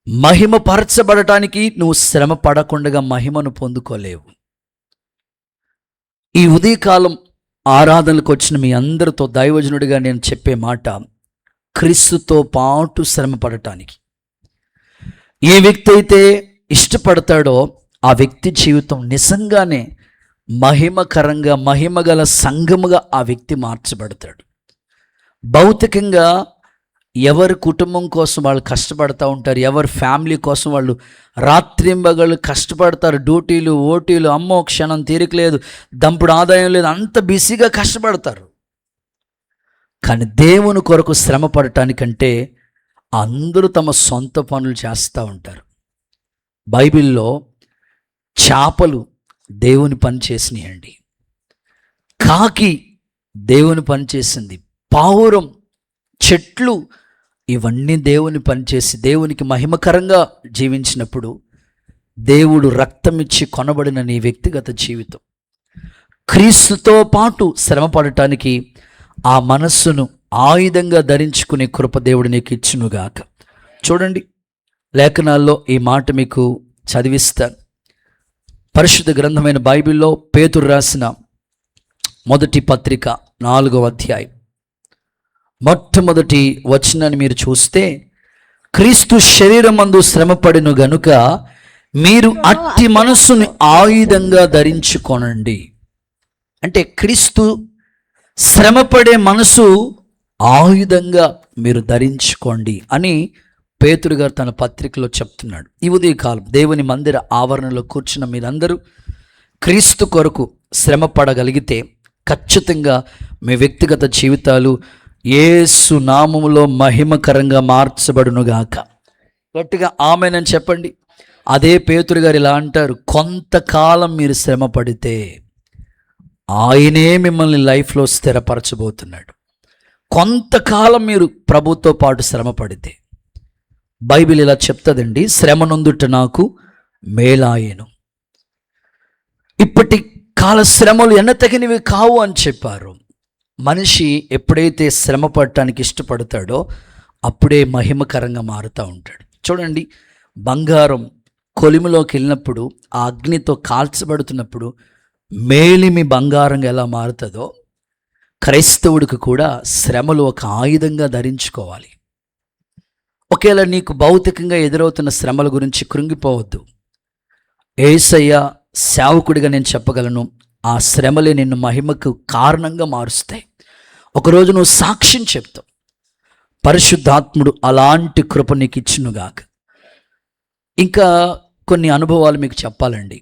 మహిమ పరచబడటానికి నువ్వు శ్రమ పడకుండా మహిమను పొందుకోలేవు. ఈ ఉదయకాలం ఆరాధనలకు వచ్చిన మీ అందరితో దైవజనుడిగా నేను చెప్పే మాట, క్రీస్తుతో పాటు శ్రమ పడటానికి ఏ వ్యక్తి అయితే ఇష్టపడతాడో ఆ వ్యక్తి జీవితం నిజంగానే మహిమకరంగా, మహిమగల సంఘముగా ఆ వ్యక్తి మార్చబడతాడు. భౌతికంగా ఎవరి కుటుంబం కోసం వాళ్ళు కష్టపడతా ఉంటారు, ఎవరి ఫ్యామిలీ కోసం వాళ్ళు రాత్రింబగళ్ళు కష్టపడతారు. డ్యూటీలు, ఓటీలు, అమ్మో క్షణం తీరికలేదు, దంపుడు ఆదాయం లేదు, అంత బిజీగా కష్టపడతారు. కానీ దేవుని కొరకు శ్రమ పడటానికంటే అందరూ తమ సొంత పనులు చేస్తూ ఉంటారు. బైబిల్లో చేపలు దేవుని పని చేసినాయండి, కాకి దేవుని పని చేసింది, పావురం, చెట్లు ఇవన్నీ దేవుని పనిచేసి దేవునికి మహిమకరంగా జీవించినప్పుడు దేవుడు రక్తమిచ్చి కొనబడిన నీ వ్యక్తిగత జీవితం క్రీస్తుతో పాటు శ్రమ పడటానికి ఆ మనస్సును ఆయుధంగా ధరించుకునే కృప దేవుడు నీకు ఇచ్చునుగాక. చూడండి, లేఖనాల్లో ఈ మాట మీకు చదివిస్తాను. పరిశుద్ధ గ్రంథమైన బైబిల్లో పేతురు రాసిన మొదటి పత్రిక 4వ అధ్యాయం మొట్టమొదటి వచనాన్ని మీరు చూస్తే, క్రీస్తు శరీరమందు శ్రమపడిన గనుక మీరు అట్టి మనస్సును ఆయుధంగా ధరించుకొనండి. అంటే క్రీస్తు శ్రమపడే మనసు ఆయుధంగా మీరు ధరించుకోండి అని పేతురు గారు తన పత్రికలో చెప్తున్నాడు. ఈ ఉదయకాలం దేవుని మందిర ఆవరణలో కూర్చున్న మీరందరూ క్రీస్తు కొరకు శ్రమ పడగలిగితే ఖచ్చితంగా మీ వ్యక్తిగత జీవితాలు యేసు నామములో మహిమకరంగా మార్చబడునుగాక. గట్టిగా ఆమేనని చెప్పండి. అదే పేతురు గారు ఇలా అంటారు, కొంతకాలం మీరు శ్రమ పడితే ఆయనే మిమ్మల్ని లైఫ్లో స్థిరపరచబోతున్నాడు. కొంతకాలం మీరు ప్రభుతో పాటు శ్రమ పడితే, బైబిల్ ఇలా చెప్తుందండి, శ్రమ నొందుట నాకు మేలాయెను. ఇప్పటి కాల శ్రమలు ఎన్నతగినవి కావు అని చెప్పారు. మనిషి ఎప్పుడైతే శ్రమ పడటానికి ఇష్టపడతాడో అప్పుడే మహిమకరంగా మారుతూ ఉంటాడు. చూడండి, బంగారం కొలిమిలోకి వెళ్ళినప్పుడు ఆ అగ్నితో కాల్చబడుతున్నప్పుడు మేలిమి బంగారంగా ఎలా మారుతుందో క్రైస్తవుడికి కూడా శ్రమలు ఒక ఆయుధంగా ధరించుకోవాలి. ఒకవేళ నీకు భౌతికంగా ఎదురవుతున్న శ్రమల గురించి కృంగిపోవద్దు. యేసయ్య సేవకుడిగా నేను చెప్పగలను, ఆ శ్రమలే నిన్ను మహిమకు కారణంగా మారుస్తాయి. ఒకరోజు నువ్వు సాక్ష్యం చెప్తావు. పరిశుద్ధాత్ముడు అలాంటి కృప నీకు ఇచ్చునుగాక. ఇంకా కొన్ని అనుభవాలు మీకు చెప్పాలండి.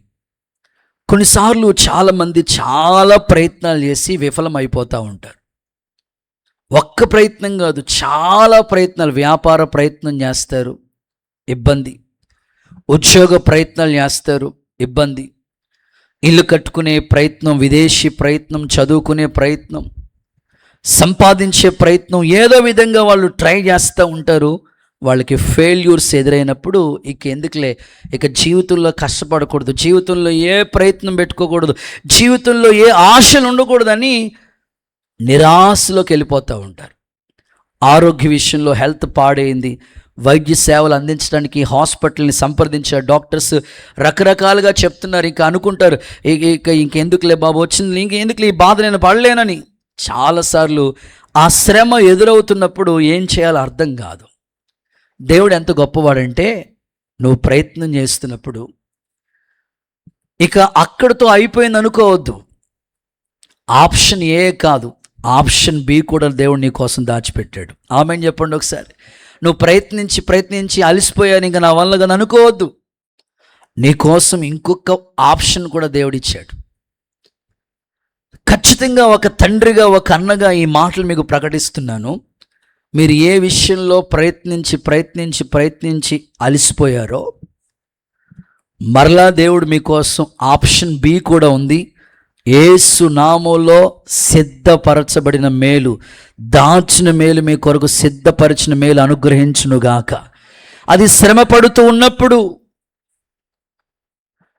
కొన్నిసార్లు చాలామంది చాలా ప్రయత్నాలు చేసి విఫలమైపోతూ ఉంటారు. ఒక్క ప్రయత్నం కాదు, చాలా ప్రయత్నాలు. వ్యాపార ప్రయత్నం చేస్తారు, ఇబ్బంది. ఉద్యోగ ప్రయత్నాలు చేస్తారు, ఇబ్బంది. ఇల్లు కట్టుకునే ప్రయత్నం, విదేశీ ప్రయత్నం, చదువుకునే ప్రయత్నం, సంపాదించే ప్రయత్నం, ఏదో విధంగా వాళ్ళు ట్రై చేస్తూ ఉంటారు. వాళ్ళకి ఫెయిల్యూర్స్ ఎదురైనప్పుడు ఇక ఎందుకులే, ఇక జీవితంలో కష్టపడకూడదు, జీవితంలో ఏ ప్రయత్నం పెట్టుకోకూడదు, జీవితంలో ఏ ఆశలు ఉండకూడదని నిరాశలోకి వెళ్ళిపోతూ ఉంటారు. ఆరోగ్య విషయంలో హెల్త్ పాడైంది, వైద్య సేవలు అందించడానికి హాస్పిటల్ని సంప్రదించారు, డాక్టర్స్ రకరకాలుగా చెప్తున్నారు. ఇంకా అనుకుంటారు ఇంకెందుకులే బాబు వచ్చింది, ఇంకెందుకులే ఈ బాధ నేను పడలేనని. చాలాసార్లు ఆ శ్రమ ఎదురవుతున్నప్పుడు ఏం చేయాలో అర్థం కాదు. దేవుడు ఎంత గొప్పవాడంటే, నువ్వు ప్రయత్నం చేస్తున్నప్పుడు ఇక అక్కడితో అయిపోయింది అనుకోవద్దు. ఆప్షన్ ఏ కాదు, ఆప్షన్ బి కూడా దేవుడు నీ కోసం దాచిపెట్టాడు. ఆమెన్ చెప్పండి ఒకసారి. నువ్వు ప్రయత్నించి అలసిపోయాను, ఇంకా నా వల్ల కానీ అనుకోవద్దు. నీ కోసం ఇంకొక ఆప్షన్ కూడా దేవుడిచ్చాడు. ఖచ్చితంగా ఒక తండ్రిగా, ఒక అన్నగా ఈ మాటలు మీకు ప్రకటిస్తున్నాను. మీరు ఏ విషయంలో ప్రయత్నించి అలసిపోయారో, మరలా దేవుడు మీకోసం ఆప్షన్ బి కూడా ఉంది. యేసు నామములో సిద్ధపరచబడిన మేలు, దాచిన మేలు, మీ కొరకు సిద్ధపరిచిన మేలు అనుగ్రహించునుగాక. అది శ్రమ పడుతూ ఉన్నప్పుడు,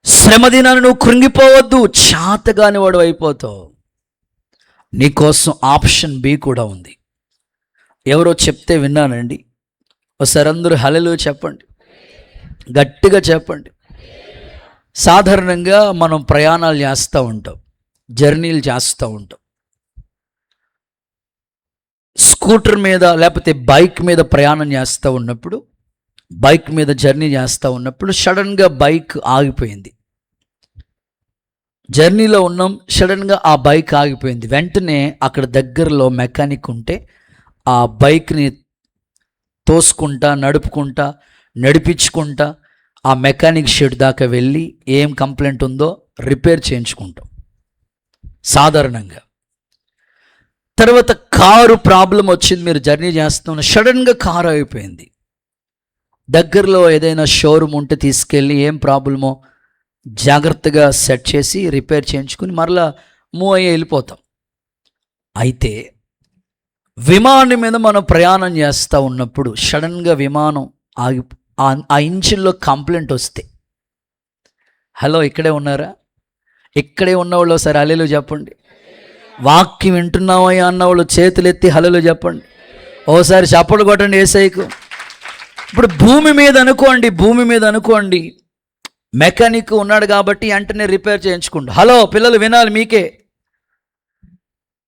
శ్రమ దినాన్ని నువ్వు కృంగిపోవద్దు, చాతగాని వాడు అయిపోతావు. నీకోసం ఆప్షన్ బి కూడా ఉంది. ఎవరో చెప్తే విన్నానండి. ఒకసారి అందరూ హల్లెలూయా చెప్పండి, గట్టిగా చెప్పండి. సాధారణంగా మనం ప్రయాణాలు చేస్తూ ఉంటాం, జర్నీలు చేస్తూ ఉంటాం. స్కూటర్ మీద లేకపోతే బైక్ మీద ప్రయాణం చేస్తూ ఉన్నప్పుడు, బైక్ మీద జర్నీ చేస్తూ ఉన్నప్పుడు సడన్గా బైక్ ఆగిపోయింది. జర్నీలో ఉన్నాం, సడన్గా ఆ బైక్ ఆగిపోయింది. వెంటనే అక్కడ దగ్గరలో మెకానిక్ ఉంటే ఆ బైక్ని తోసుకుంటా, నడిపించుకుంటా ఆ మెకానిక్ షెడ్ దాకా వెళ్ళి ఏం కంప్లైంట్ ఉందో రిపేర్ చేయించుకుంటాం సాధారణంగా. తర్వాత కారు ప్రాబ్లం వచ్చింది, మీరు జర్నీ చేస్తున్న సడన్గా కారు అయిపోయింది. దగ్గరలో ఏదైనా షోరూమ్ ఉంటే తీసుకెళ్ళి ఏం ప్రాబ్లమో జాగ్రత్తగా సెట్ చేసి రిపేర్ చేయించుకుని మరలా మూవ్ అయ్యి వెళ్ళిపోతాం. అయితే విమానం మీద మనం ప్రయాణం చేస్తూ ఉన్నప్పుడు సడన్గా విమానం ఆగి ఆ ఇంజిన్లో కంప్లైంట్ వస్తే, హలో ఇక్కడే ఉన్నారా? ఇక్కడే ఉన్నవాళ్ళు ఒకసారి హల్లెలూయా చెప్పండి. వాక్యం వింటున్నామయ్యా అన్నవాళ్ళు చేతులు ఎత్తి హల్లెలూయా చెప్పండి. ఓసారి చప్పట్లు కొట్టండి యేసయ్యకు. ఇప్పుడు భూమి మీద అనుకోండి మెకానిక్ ఉన్నాడు కాబట్టి వెంటనే రిపేర్ చేయించుకుంటా. హలో పిల్లలు వినాలి మీకే.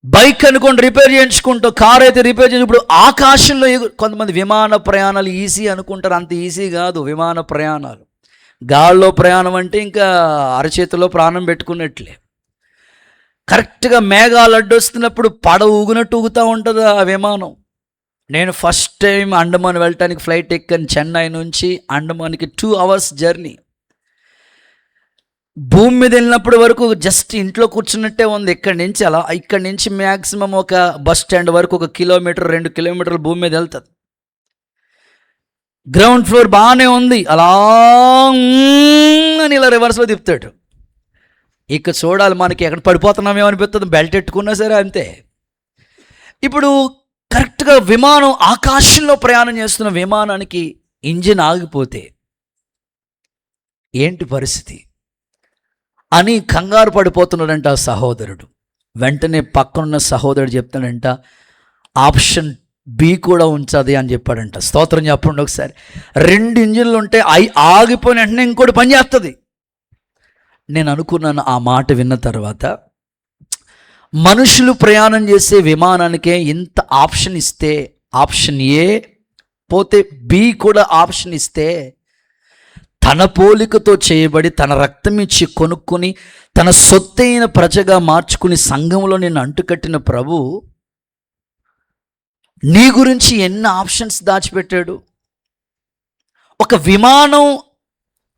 బైక్ అనుకోండి రిపేర్ చేయించుకుంటాం, కార్ అయితే రిపేర్ చేసి. ఇప్పుడు ఆకాశంలో కొంతమంది విమాన ప్రయాణాలు ఈజీ అనుకుంటారు, అంత ఈజీ కాదు విమాన ప్రయాణాలు. గాల్లో ప్రయాణం అంటే ఇంకా అరచేతిలో ప్రాణం పెట్టుకున్నట్లే. కరెక్ట్గా మేఘాలు అడ్డొస్తున్నప్పుడు పడవ ఊగినట్టు ఊగుతూ ఉంటుంది ఆ విమానం. నేను ఫస్ట్ టైం అండమాన్ వెళ్ళటానికి ఫ్లైట్ ఎక్కాను. చెన్నై నుంచి అండమాన్కి 2 hours జర్నీ. భూమి మీద వెళ్ళినప్పటి వరకు జస్ట్ ఇంట్లో కూర్చున్నట్టే ఉంది. ఇక్కడి నుంచి మ్యాక్సిమం ఒక బస్ స్టాండ్ వరకు 1 కిలోమీటర్ 2 కిలోమీటర్లు భూమి మీద వెళ్తుంది. గ్రౌండ్ ఫ్లోర్ బాగానే ఉంది, అలా అని ఇలా రివర్స్లో తిప్పుతాడు. ఇక చూడాలి మనకి ఎక్కడ పడిపోతున్నామేమో అనిపిస్తుంది, బెల్ట్ ఎట్టుకున్నా సరే అంతే. ఇప్పుడు కరెక్ట్గా విమానం ఆకాశంలో ప్రయాణం చేస్తున్న విమానానికి ఇంజిన్ ఆగిపోతే ఏంటి పరిస్థితి అని కంగారు పడిపోతున్నాడంట ఆ సహోదరుడు. వెంటనే పక్కనున్న సహోదరుడు చెప్తాడంట, ఆప్షన్ బి కూడా ఉంచది అని చెప్పాడంట. స్తోత్రం చెప్పండి ఒకసారి. 2 ఇంజిన్లు ఉంటే ఆగిపోయిన వెంటనే ఇంకోటి పని చేస్తుంది. నేను అనుకున్నాను ఆ మాట విన్న తర్వాత, మనుషులు ప్రయాణం చేసే విమానానికే ఇంత ఆప్షన్ ఇస్తే, ఆప్షన్ ఏ పోతే బి కూడా ఆప్షన్ ఇస్తే, తన పోలికతో చేయబడి తన రక్తం ఇచ్చి కొనుక్కొని తన సొత్తైన ప్రజగా మార్చుకుని సంఘంలో నేను అంటుకట్టిన ప్రభు నీ గురించి ఎన్ని ఆప్షన్స్ దాచిపెట్టాడు. ఒక విమానం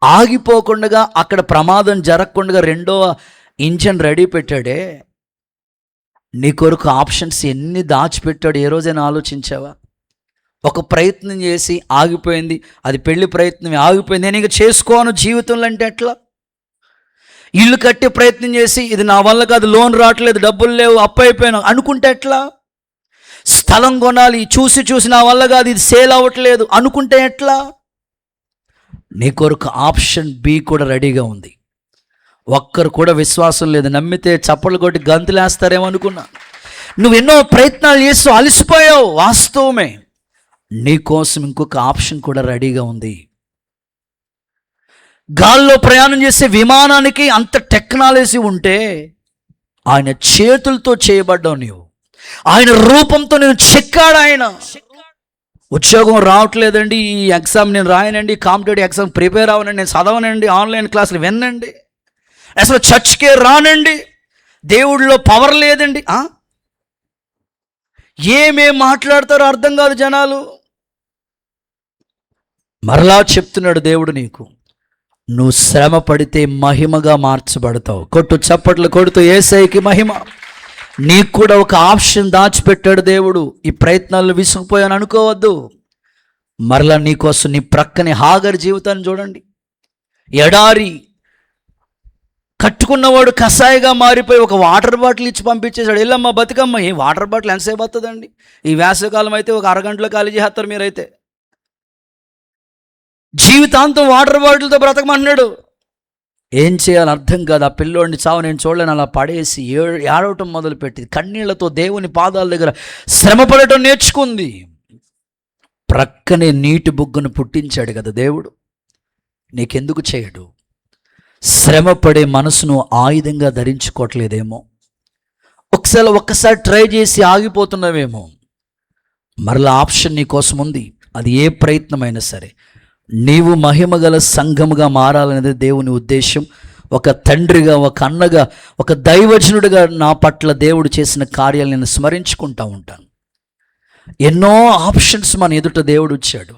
ఆగిపోకుండా అక్కడ ప్రమాదం జరగకుండా 2వ ఇంజన్ రెడీ పెట్టాడే, నీ కొరకు ఆప్షన్స్ ఎన్ని దాచిపెట్టాడు. ఏ రోజైనా ఆలోచించావా? ఒక ప్రయత్నం చేసి ఆగిపోయింది, అది పెళ్లి ప్రయత్నమే ఆగిపోయింది, నేను ఇంక చేసుకోను జీవితంలో అంటే ఎట్లా? ఇల్లు కట్టే ప్రయత్నం చేసి ఇది నా వల్ల కాదు, లోన్ రావట్లేదు, డబ్బులు లేవు, అప్పు అయిపోయాను అనుకుంటే ఎట్లా? స్థలం కొనాలి, చూసి నా వల్ల కాదు, ఇది సేల్ అవ్వట్లేదు అనుకుంటే ఎట్లా? నీ కొరకు ఆప్షన్ బి కూడా రెడీగా ఉంది. ఒక్కరు కూడా విశ్వాసం లేదు. నమ్మితే చప్పట్లు కొట్టి గంతులేస్తారేమో అనుకున్నా. నువ్వు ఎన్నో ప్రయత్నాలు చేస్తూ అలసిపోయావు, వాస్తవమే. నీ కోసం ఇంకొక ఆప్షన్ కూడా రెడీగా ఉంది. గాల్లో ప్రయాణం చేసే విమానానికి అంత టెక్నాలజీ ఉంటే ఆయన చేతులతో చేయబడ్డావు నీవు. ఆయన రూపంతో నేను చెక్కాడు ఆయన. ఉద్యోగం రావట్లేదండి, ఈ ఎగ్జామ్ నేను రాయనండి, కాంపిటేటివ్ ఎగ్జామ్ ప్రిపేర్ అవ్వనండి, నేను చదవనండి, ఆన్లైన్ క్లాసులు వినండి, అసలు చర్చ్కే రానండి, దేవుడిలో పవర్ లేదండి. ఏమేం మాట్లాడతారో అర్థం కాదు జనాలు. మరలా చెప్తున్నాడు దేవుడు, నీకు నువ్వు శ్రమ పడితే మహిమగా మార్చబడతావు. కొట్టు చప్పట్లు కొడుతూ యేసయ్యకి మహిమ. నీకు కూడా ఒక ఆప్షన్ దాచిపెట్టాడు దేవుడు. ఈ ప్రయత్నాలు విసుగుపోయాను అనుకోవద్దు. మరలా నీకోసం నీ ప్రక్కనే హాగర్ జీవితాన్ని చూడండి. ఎడారి, కట్టుకున్నవాడు కషాయిగా మారిపోయి ఒక వాటర్ బాటిల్ ఇచ్చి పంపించేశాడు. వెళ్ళమ్మా బతికమ్మ. ఏ వాటర్ బాటిల్ ఎంతసేపు వస్తుందండి? ఈ వేసవికాలం అయితే ఒక అరగంటలో ఖాళీ చేస్తారు మీరైతే. జీవితాంతం వాటర్ బాటిల్తో బ్రతకమంటున్నాడు. ఏం చేయాలి అర్థం కాదు. ఆ పిల్లోడిని చావు నేను చూడలేను, అలా పడేసి ఏడవటం మొదలుపెట్టి కన్నీళ్లతో దేవుని పాదాల దగ్గర శ్రమ పడటం నేర్చుకుంది. ప్రక్కనే నీటి బుగ్గను పుట్టించాడు కదా దేవుడు. నీకెందుకు చేయడు? శ్రమ పడే మనసును ఆయుధంగా ధరించుకోవట్లేదేమో. ఒక్కసారి ట్రై చేసి ఆగిపోతున్నావేమో. మరలా ఆప్షన్ నీ కోసం ఉంది. అది ఏ ప్రయత్నమైనా సరే నీవు మహిమగల సంఘముగా మారాలనేది దేవుని ఉద్దేశం. ఒక తండ్రిగా, ఒక అన్నగా, ఒక దైవజనుడిగా నా పట్ల దేవుడు చేసిన కార్యాలు నేను స్మరించుకుంటూ ఉంటాను. ఎన్నో ఆప్షన్స్ మన ఎదుట దేవుడు ఇచ్చాడు.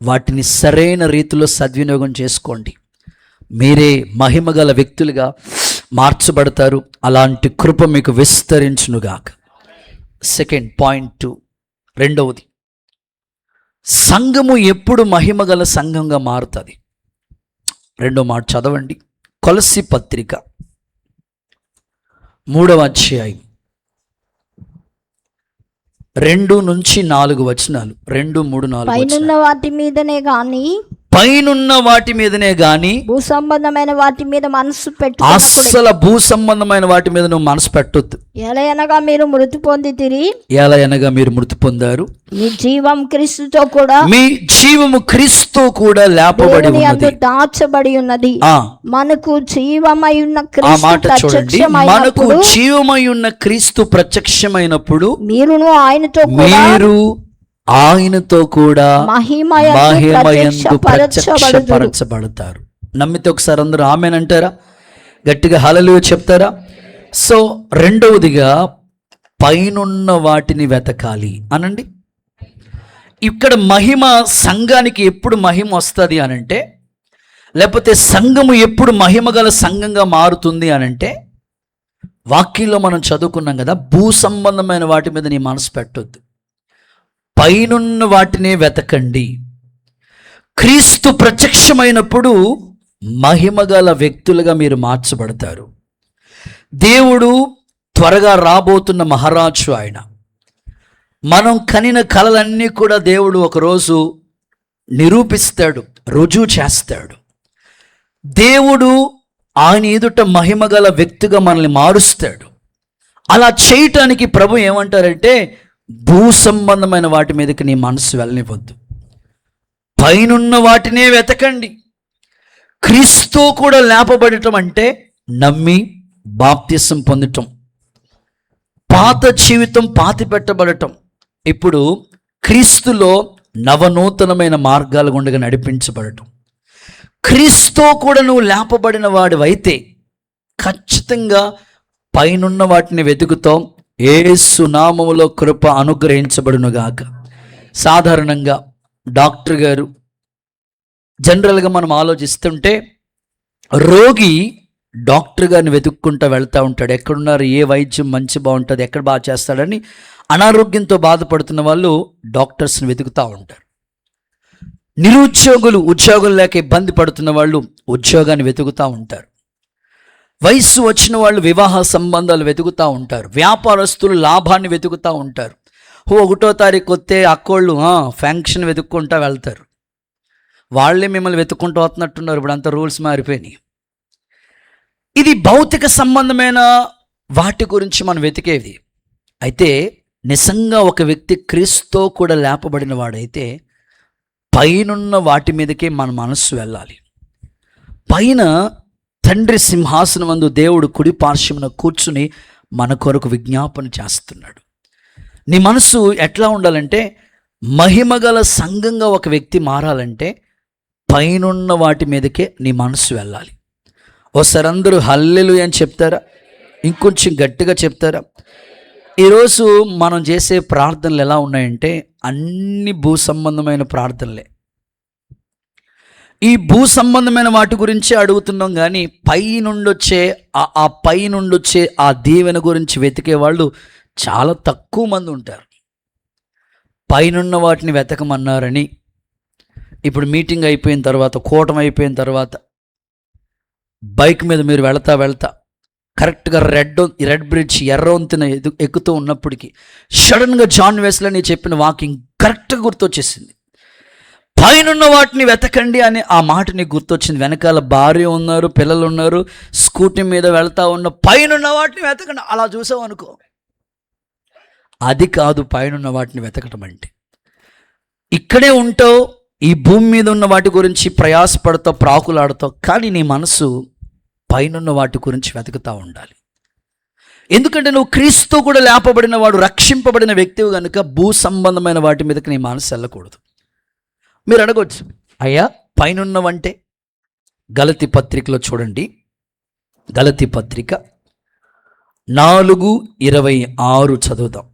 వాటిని సరైన రీతిలో సద్వినియోగం చేసుకోండి. మీరే మహిమగల వ్యక్తులుగా మార్చబడతారు. అలాంటి కృప మీకు విస్తరించునుగాక. సెకండ్ పాయింట్ 2, రెండవది, సంఘము ఎప్పుడు మహిమగల సంఘంగా మారుతుంది? రెండో మాట చదవండి. కొలస్సీ పత్రిక 3వ అధ్యాయం 2 నుంచి 4 వచనాలు. 2, 3, 4 పైనున్న వాటి మీదనే గాని భూ సంబంధమైన వాటి మీద మనసు పెట్టు. అస్సలు భూ సంబంధమైన వాటి మీద నువ్వు మనసు పెట్టొద్దు. ఎలయనగా మీరు మృతి పొందితిరి. ఎలయనగా మీరు మృతి పొందారు. మీ జీవం క్రీస్తుతో కూడా, మీ జీవము క్రీస్తు కూడా లేపబడి ఉన్నది, దాచబడి ఉన్నది. మనకు జీవమై ఉన్న క్రీస్తు మనకు జీవమై ఉన్న క్రీస్తు ప్రత్యక్షమైనప్పుడు మీరు ఆయనతో కూడా మహిమయందు ప్రత్యక్షపరచబడతారు. నమ్మితే ఒకసారి అందరూ ఆమేన్ అంటారా? గట్టిగా హల్లెలూయా చెప్తారా? సో రెండవదిగా పైనున్న వాటిని వెతకాలి అనండి. ఇక్కడ మహిమ సంఘానికి ఎప్పుడు మహిమ వస్తుంది అనంటే, లేకపోతే సంఘము ఎప్పుడు మహిమగల సంఘంగా మారుతుంది అనంటే, వాక్యంలో మనం చదువుకున్నాం కదా, భూ సంబంధమైన వాటి మీద నీ మనసు పెట్టొద్దు, పైనున్న వాటినే వెతకండి. క్రీస్తు ప్రత్యక్షమైనప్పుడు మహిమగల వ్యక్తులుగా మీరు మార్చబడతారు. దేవుడు త్వరగా రాబోతున్న మహారాజు ఆయన. మనం కనిన కలలన్నీ కూడా దేవుడు ఒకరోజు నిరూపిస్తాడు, రుజువు చేస్తాడు. దేవుడు ఆయన ఎదుట మహిమగల వ్యక్తిగా మనల్ని మారుస్తాడు. అలా చేయటానికి ప్రభు ఏమంటారంటే, భూ సంబంధమైన వాటి మీదకి నీ మనసు వెళ్ళనివ్వద్దు, పైనున్న వాటినే వెతకండి. క్రీస్తు కూడా లేపబడటం అంటే నమ్మి బాప్తిసం పొందటం, పాత జీవితం పాతి పెట్టబడటం, ఇప్పుడు క్రీస్తులో నవనూతనమైన మార్గాల గుండగా నడిపించబడటం. క్రీస్తు కూడా నువ్వు లేపబడిన వాడివైతే ఖచ్చితంగా పైనున్న వాటిని వెతుకుతాం. యేసు నామములో కృప అనుగ్రహించబడునుగాక. సాధారణంగా డాక్టర్ గారు, జనరల్గా మనం ఆలోచిస్తుంటే రోగి డాక్టర్ గారిని వెతుక్కుంటూ వెళ్తూ ఉంటాడు. ఎక్కడున్నారు, ఏ వైద్యం మంచి బాగుంటుంది, ఎక్కడ బాగా చేస్తాడని అనారోగ్యంతో బాధపడుతున్న వాళ్ళు డాక్టర్స్ని వెతుకుతూ ఉంటారు. నిరుద్యోగులు, ఉద్యోగం లేక ఇబ్బంది పడుతున్న వాళ్ళు ఉద్యోగాన్ని వెతుకుతూ ఉంటారు. వయస్సు వచ్చిన వాళ్ళు వివాహ సంబంధాలు వెతుకుతూ ఉంటారు. వ్యాపారస్తులు లాభాన్ని వెతుకుతూ ఉంటారు. 1వ తారీఖు వస్తే అక్కోళ్ళు ఫంక్షన్ వెతుక్కుంటూ వెళ్తారు. వాళ్ళే మిమ్మల్ని వెతుక్కుంటూ వస్తున్నట్టున్నారు. ఇప్పుడు అంతా రూల్స్ మారిపోయినాయి. ఇది భౌతిక సంబంధమైన వాటి గురించి మనం వెతికేది. అయితే నిజంగా ఒక వ్యక్తి క్రీస్తుతో కూడా లేపబడిన వాడైతే పైనున్న వాటి మీదకే మన మనస్సు వెళ్ళాలి. పైన తండ్రి సింహాసనం నందు దేవుడు కుడి పార్శ్వమున కూర్చుని మన కొరకు విజ్ఞాపన చేస్తున్నాడు. నీ మనసు ఎట్లా ఉండాలంటే, మహిమగల సంఘంగా ఒక వ్యక్తి మారాలంటే పైనున్న వాటి మీదకే నీ మనసు వెళ్ళాలి. ఒకసారి అందరూ హల్లెలూయా అని చెప్తారా? ఇంకొంచెం గట్టిగా చెప్తారా? ఈరోజు మనం చేసే ప్రార్థనలు ఎలా ఉన్నాయంటే అన్ని భూ సంబంధమైన ప్రార్థనలే. ఈ భూ సంబంధమైన వాటి గురించి అడుగుతున్నాం, కానీ పైనుండొచ్చే ఆ దీవెన గురించి వెతికే వాళ్ళు చాలా తక్కువ మంది ఉంటారు. పైనున్న వాటిని వెతకమన్నారని ఇప్పుడు మీటింగ్ అయిపోయిన తర్వాత, కూటమి అయిపోయిన తర్వాత బైక్ మీద మీరు వెళ్తా కరెక్ట్గా రెడ్ బ్రిడ్జ్ ఎర్ర వంతెన ఎక్కుతూ ఉన్నప్పటికీ సడన్గా జాన్ వెస్లీ చెప్పిన వాకింగ్ కరెక్ట్గా గుర్తొచ్చేసింది. పైనున్న వాటిని వెతకండి అని ఆ మాట నీకు గుర్తొచ్చింది. వెనకాల భార్య ఉన్నారు, పిల్లలు ఉన్నారు, స్కూటీ మీద వెళ్తా ఉన్న పైనున్న వాటిని వెతకండి. అలా చూసావు అనుకో, అది కాదు పైనున్న వాటిని వెతకటం అంటే. ఇక్కడే ఉంటావు, ఈ భూమి మీద ఉన్న వాటి గురించి ప్రయాసపడతావు, ప్రాకులాడతావు, కానీ నీ మనసు పైనున్న వాటి గురించి వెతుకుతూ ఉండాలి. ఎందుకంటే నువ్వు క్రీస్తు కూడా లేపబడిన వాడు, రక్షింపబడిన వ్యక్తివి కనుక భూ సంబంధమైన వాటి మీదకి నీ మనసు వెళ్ళకూడదు. మీరు అడగవచ్చు, అయ్యా పైనున్నవంటే? గలతీ పత్రికలో చూడండి, గలతీ పత్రిక 4:26 చదువుదాం.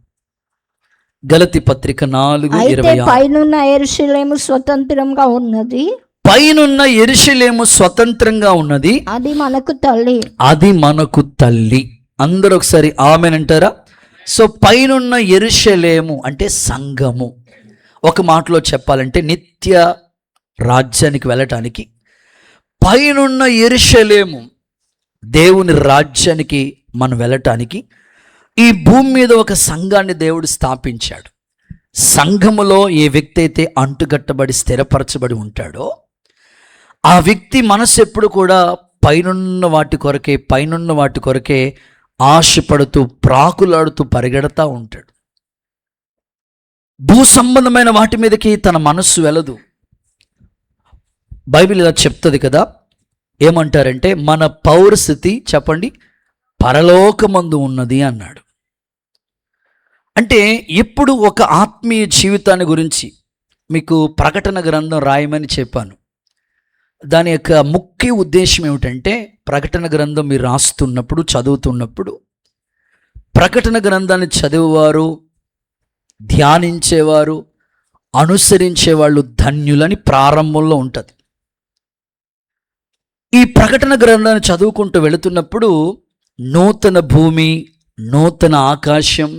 గలతీ పత్రిక 4:26. పైనున్న యెరూషలేము స్వతంత్రంగా ఉన్నది, పైనున్న యెరూషలేము స్వతంత్రంగా ఉన్నది, అది మనకు తల్లి, అది మనకు తల్లి. అందరూ ఒకసారి ఆమేన్ అంటారా? సో పైనున్న యెరూషలేము అంటే సంఘము. ఒక మాటలో చెప్పాలంటే నిత్య రాజ్యానికి వెళ్ళటానికి పైనున్న యెరూషలేము, దేవుని రాజ్యానికి మనం వెళ్ళటానికి ఈ భూమి మీద ఒక సంఘాన్ని దేవుడు స్థాపించాడు. సంఘములో ఏ వ్యక్తి అయితే అంటుగట్టబడి స్థిరపరచబడి ఉంటాడో ఆ వ్యక్తి మనసు ఎప్పుడు కూడా పైనున్న వాటి కొరకే ఆశపడుతూ ప్రాకులాడుతూ పరిగెడతా ఉంటాడు. భూ సంబంధమైన వాటి మీదకి తన మనస్సు వెళ్ళదు. బైబిల్ ఇలా చెప్తుంది కదా, ఏమంటారంటే మన పౌరస్థితి చెప్పండి పరలోకమందు ఉన్నది అన్నాడు. అంటే ఎప్పుడు ఒక ఆత్మీయ జీవితాన్ని గురించి మీకు ప్రకటన గ్రంథం రాయమని చెప్పాను. దాని యొక్క ముఖ్య ఉద్దేశం ఏమిటంటే, ప్రకటన గ్రంథం మీరు రాస్తున్నప్పుడు, చదువుతున్నప్పుడు ప్రకటన గ్రంథాన్ని చదివేవారు, ధ్యానించేవారు, అనుసరించేవాళ్ళు ధన్యులని ప్రారంభంలో ఉంటుంది. ఈ ప్రకటన గ్రంథాన్ని చదువుకుంటూ వెళుతున్నప్పుడు నూతన భూమి, నూతన ఆకాశం,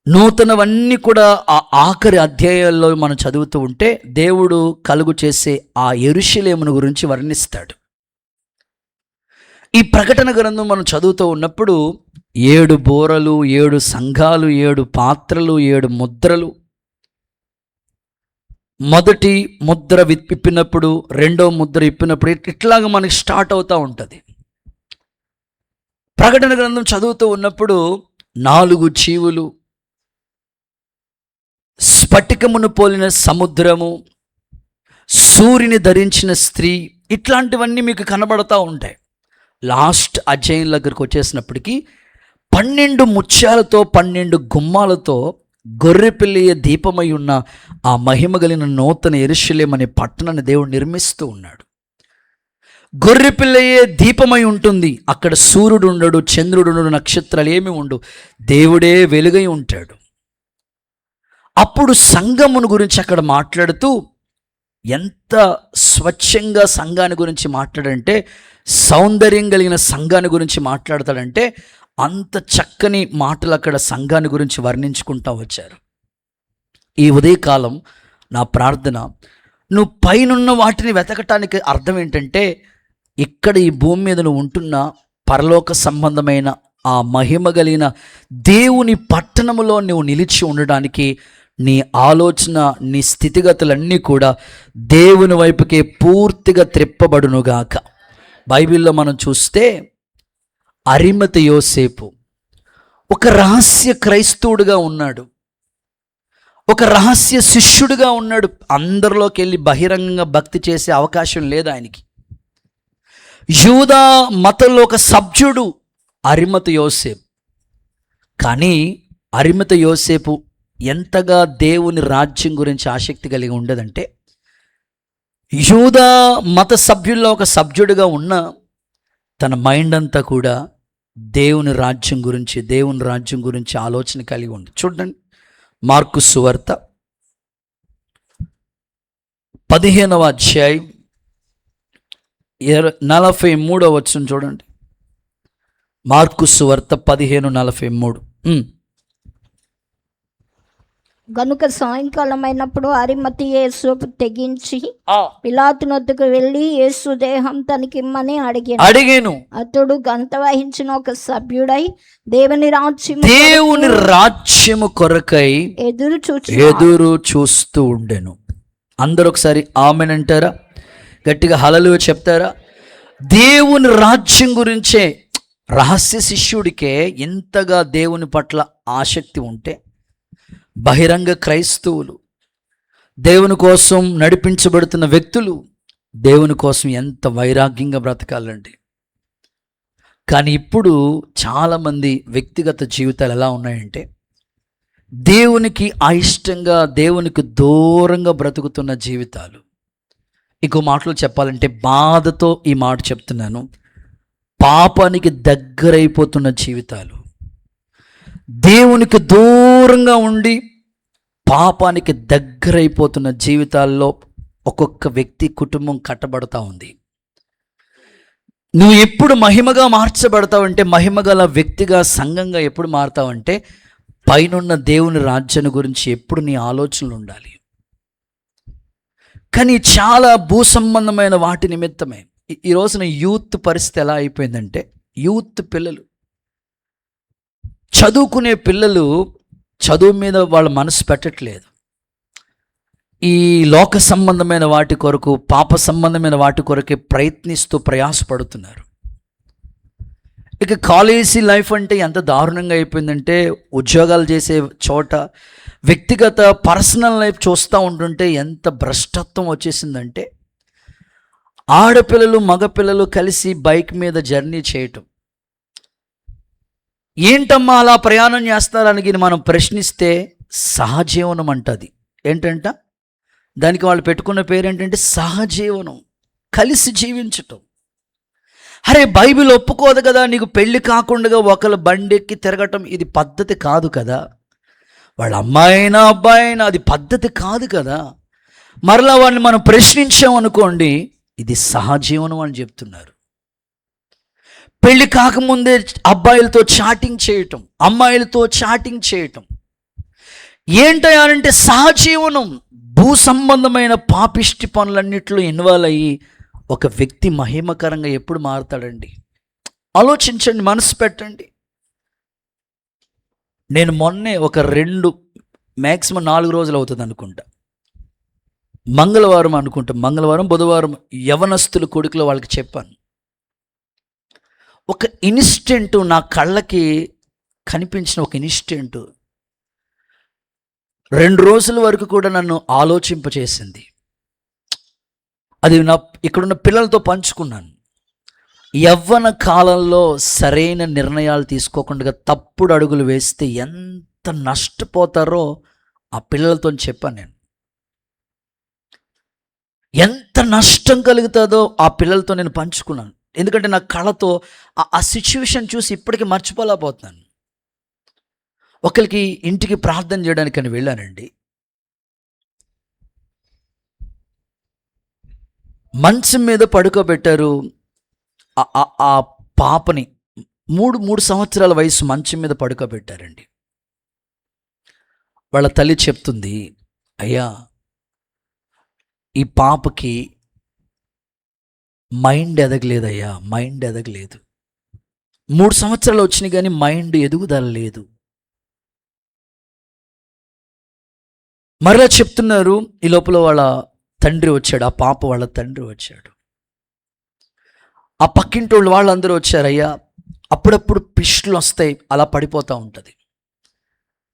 నూతనవన్నీ కూడా ఆ ఆఖరి అధ్యాయాల్లో మనం చదువుతూ ఉంటే దేవుడు కలుగు చేసే ఆ యెరూషలేమును గురించి వర్ణిస్తాడు. ఈ ప్రకటన గ్రంథం మనం చదువుతూ ఉన్నప్పుడు 7 బోరలు, 7 సంఘాలు, 7 పాత్రలు, 7 ముద్రలు. మొదటి ముద్ర విప్పినప్పుడు, రెండో ముద్ర ఇప్పినప్పుడు ఇట్లాగా మనకి స్టార్ట్ అవుతూ ఉంటుంది. ప్రకటన గ్రంథం చదువుతూ ఉన్నప్పుడు 4 జీవులు, స్ఫటికమును పోలిన సముద్రము, సూర్యుని ధరించిన స్త్రీ, ఇట్లాంటివన్నీ మీకు కనబడతా ఉంటాయి. లాస్ట్ అధ్యాయం దగ్గరకు వచ్చేసినప్పటికీ 12 ముత్యాలతో 12 గుమ్మాలతో గొర్రెపిల్లయ దీపమై ఉన్న ఆ మహిమ కలిగిన నూతన యెరూషలేము అనే పట్టణాన్ని దేవుడు నిర్మిస్తూ ఉన్నాడు. గొర్రెపిల్లయే దీపమై ఉంటుంది. అక్కడ సూర్యుడు ఉండడు, చంద్రుడు ఉండడు, నక్షత్రాలు ఏమి ఉండవు, దేవుడే వెలుగై ఉంటాడు. అప్పుడు సంఘమును గురించి అక్కడ మాట్లాడుతూ ఎంత స్వచ్ఛంగా సంఘాన్ని గురించి మాట్లాడంటే, సౌందర్యం కలిగిన సంఘాన్ని గురించి మాట్లాడతాడంటే అంత చక్కని మాటలు అక్కడ సంఘాన్ని గురించి వర్ణించుకుంటూ వచ్చారు. ఈ ఉదయకాలం నా ప్రార్థన, నువ్వు పైనున్న వాటిని వెతకటానికి అర్థం ఏంటంటే, ఇక్కడ ఈ భూమి మీద నువ్వు ఉంటున్న పరలోక సంబంధమైన ఆ మహిమ కలిగిన దేవుని పట్టణములో నువ్వు నిలిచి ఉండడానికి నీ ఆలోచన, నీ స్థితిగతులన్నీ కూడా దేవుని వైపుకే పూర్తిగా త్రిప్పబడునుగాక. బైబిల్లో మనం చూస్తే అరిమత యోసేపు ఒక రహస్య క్రైస్తవుడుగా ఉన్నాడు, ఒక రహస్య శిష్యుడిగా ఉన్నాడు. అందరిలోకి వెళ్ళి బహిరంగంగా భక్తి చేసే అవకాశం లేదు ఆయనకి. యూదా మతంలో ఒక సభ్యుడు, అరిమతు యోసేపు. కానీ అరిమతు యోసేపు ఎంతగా దేవుని రాజ్యం గురించి ఆసక్తి కలిగి ఉండదంటే, యూదా మత సభ్యుల్లో ఒక సభ్యుడిగా ఉన్న తన మైండ్ అంతా కూడా దేవుని రాజ్యం గురించి ఆలోచన కలిగి ఉంది. చూడండి, మార్కు సువార్త 15వ అధ్యాయం 43వ వచనం చూడండి. మార్కు సువార్త 15:43. గనుక సాయంకాలం అయినప్పుడు అరిమతి యేసు తెగించి పిలాతు నొద్దకు వెళ్ళి యేసు దేహం తనకిమ్మని అడిగాను. అతడు గంత వహించిన ఒక సభ్యుడై దేవుని రాజ్యము కొరకై ఎదురు చూస్తూ ఉండెను. అందరూ ఒకసారి ఆమెన్ అంటారా? గట్టిగా హల్లెలూయా చెప్తారా? దేవుని రాజ్యం గురించే రహస్య శిష్యుడికే ఎంతగా దేవుని పట్ల ఆసక్తి ఉంటే, బహిరంగ క్రైస్తవులు, దేవుని కోసం నడిపించబడుతున్న వ్యక్తులు దేవుని కోసం ఎంత వైరాగ్యంగా బ్రతకాలండి. కానీ ఇప్పుడు చాలామంది వ్యక్తిగత జీవితాలు ఎలా ఉన్నాయంటే, దేవునికి అయిష్టంగా, దేవునికి దూరంగా బ్రతుకుతున్న జీవితాలు. ఇంకో మాటలు చెప్పాలంటే, బాధతో ఈ మాట చెప్తున్నాను, పాపానికి దగ్గరైపోతున్న జీవితాలు. దేవునికి దూరంగా ఉండి పాపానికి దగ్గరైపోతున్న జీవితాల్లో ఒక్కొక్క వ్యక్తి, కుటుంబం కట్టబడతా ఉంది. నువ్వు ఎప్పుడు మహిమగా మార్చబడతావంటే, మహిమగల వ్యక్తిగా, సంఘంగా ఎప్పుడు మారుతావంటే, పైనున్న దేవుని రాజ్యాన్ని గురించి ఎప్పుడు నీ ఆలోచనలు ఉండాలి. కానీ చాలా భూ సంబంధమైన వాటి నిమిత్తమే ఈ రోజున యూత్ పరిస్థితి ఎలా అయిపోయిందంటే, యూత్ పిల్లలు, చదువుకునే పిల్లలు చదువు మీద వాళ్ళ మనసు పెట్టట్లేదు. ఈ లోక సంబంధమైన వాటి కొరకు, పాప సంబంధమైన వాటి కొరకే ప్రయత్నిస్తూ ప్రయాసపడుతున్నారు. ఇక కాలేజీ లైఫ్ అంటే ఎంత దారుణంగా అయిపోయిందంటే, ఉద్యోగాలు చేసే చోట వ్యక్తిగత పర్సనల్ లైఫ్ చూస్తూ ఉంటుంటే ఎంత భ్రష్టత్వం వచ్చేసిందంటే, ఆడపిల్లలు మగపిల్లలు కలిసి బైక్ మీద జర్నీ చేయటం. ఏంటమ్మా అలా ప్రయాణం చేస్తారని మనం ప్రశ్నిస్తే, సహజీవనం అంటది. ఏంటంట దానికి వాళ్ళు పెట్టుకున్న పేరు ఏంటంటే సహజీవనం, కలిసి జీవించటం. అరే, బైబిల్ ఒప్పుకోదు కదా నీకు పెళ్లి కాకుండా ఒకళ్ళ బండెక్కి తిరగటం, ఇది పద్ధతి కాదు కదా. వాళ్ళ అమ్మాయినా అబ్బాయినా అది పద్ధతి కాదు కదా. మరలా వాడిని మనం ప్రశ్నించామనుకోండి, ఇది సహజీవనం అని చెప్తున్నారు. పెళ్లి కాకముందే అబ్బాయిలతో చాటింగ్ చేయటం, అమ్మాయిలతో చాటింగ్ చేయటం ఏంటంటే సహజీవనం. భూ సంబంధమైన పాపిష్టి పనులన్నిట్లో ఇన్వాల్వ్ అయ్యి ఒక వ్యక్తి మహిమకరంగా ఎప్పుడు మారుతాడండి? ఆలోచించండి, మనసు పెట్టండి. నేను మొన్నే ఒక 2 మ్యాక్సిమం 4 రోజులు అవుతుంది అనుకుంటా, మంగళవారం బుధవారం యవనస్తుల కొడుకులో వాళ్ళకి చెప్పాను. ఒక ఇన్సిడెంట్ నా కళ్ళకి కనిపించిన ఒక ఇన్సిడెంట్ 2 రోజుల వరకు కూడా నన్ను ఆలోచింపచేసింది. అది ఇక్కడున్న పిల్లలతో పంచుకున్నాను. యవ్వన కాలంలో సరైన నిర్ణయాలు తీసుకోకుండా తప్పుడు అడుగులు వేస్తే ఎంత నష్టపోతారో ఆ పిల్లలతో చెప్పాను నేను. ఎంత నష్టం కలుగుతుందో ఆ పిల్లలతో నేను పంచుకున్నాను. ఎందుకంటే నా కళతో ఆ సిచ్యువేషన్ చూసి ఇప్పటికీ మర్చిపోలేకపోతున్నాను. ఒకరికి ఇంటికి ప్రార్థన చేయడానికి అని వెళ్ళానండి. మంచం మీద పడుకోబెట్టారు. ఆ పాపని 3 సంవత్సరాల వయసు మంచం మీద పడుకోబెట్టారండి. వాళ్ళ తల్లి చెప్తుంది, అయ్యా ఈ పాపకి మైండ్ ఎదగలేదయ్యా, మైండ్ ఎదగలేదు. 3 సంవత్సరాలు వచ్చినాయి కానీ మైండ్ ఎదుగుదల లేదు. మరలా చెప్తున్నారు. ఈ లోపల వాళ్ళ తండ్రి వచ్చాడు, ఆ పాప వాళ్ళ తండ్రి వచ్చాడు. ఆ పక్కింటి వాళ్ళందరూ వచ్చారు. అయ్యా అప్పుడప్పుడు పిష్లు వస్తాయి, అలా పడిపోతూ ఉంటుంది,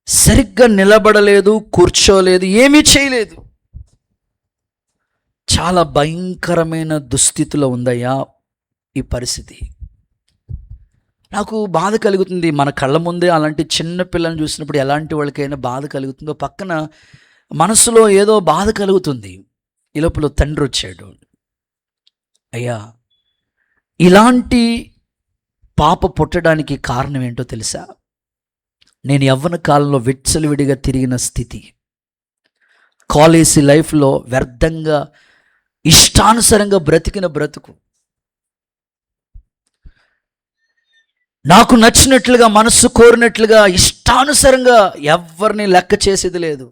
సరిగ్గా నిలబడలేదు, కూర్చోలేదు, ఏమీ చేయలేదు, చాలా భయంకరమైన దుస్థితిలో ఉందయ్యా ఈ పరిస్థితి. నాకు బాధ కలుగుతుంది. మన కళ్ళ ముందే అలాంటి చిన్న పిల్లల్ని చూసినప్పుడు ఎలాంటి వాళ్ళకైనా బాధ కలుగుతుందో, పక్కన మనసులో ఏదో బాధ కలుగుతుంది. ఈ లోపల తండ్రి వచ్చాడు. అయ్యా, ఇలాంటి పాప పుట్టడానికి కారణం ఏంటో తెలుసా? నేను యవ్వన కాలంలో విచ్చలవిడిగా తిరిగిన స్థితి, కాలేజీ లైఫ్లో వ్యర్థంగా ఇష్టానుసారంగా బ్రతికిన బ్రతుకు, నాకు నచ్చినట్లుగా మనస్సు కోరినట్లుగా ఇష్టానుసారంగా ఎవరిని లెక్క చేసేది లేదు.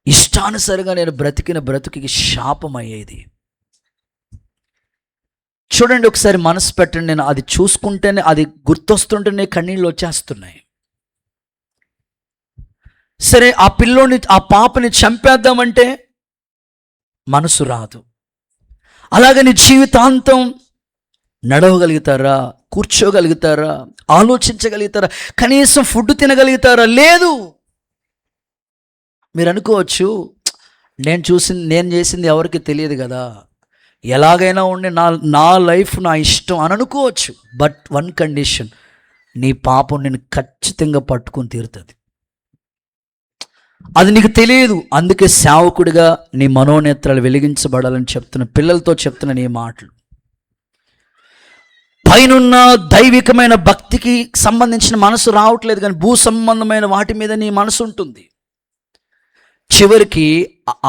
ఇష్టానుసారంగా నేను బ్రతికిన బ్రతుకి శాపం అయ్యేది. చూడండి, ఒకసారి మనసు పెట్టండి. నేను అది చూసుకుంటేనే, అది గుర్తొస్తుంటేనే కన్నీళ్ళు వచ్చేస్తున్నాయి. సరే, ఆ పిల్లోని, ఆ పాపని చంపేద్దామంటే మనసు రాదు. అలాగని జీవితాంతం నడవగలుగుతారా? కూర్చోగలుగుతారా? ఆలోచించగలుగుతారా? కనీసం ఫుడ్ తినగలుగుతారా? లేదు. మీరు అనుకోవచ్చు, నేను చేసింది ఎవరికి తెలియదు కదా, ఎలాగైనా ఉండి నా లైఫ్ నా ఇష్టం అని అనుకోవచ్చు. బట్ వన్ కండిషన్, నీ పాపం నేను ఖచ్చితంగా పట్టుకుని తీరుతుంది. అది నీకు తెలియదు. అందుకే సేవకుడిగా నీ మనోనేత్రాలు వెలిగించబడాలని చెప్తున్న పిల్లలతో చెప్తున్న నీ మాటలు. పైనున్న దైవికమైన భక్తికి సంబంధించిన మనసు రావట్లేదు, కానీ భూ సంబంధమైన వాటి మీద నీ మనసు ఉంటుంది. చివరికి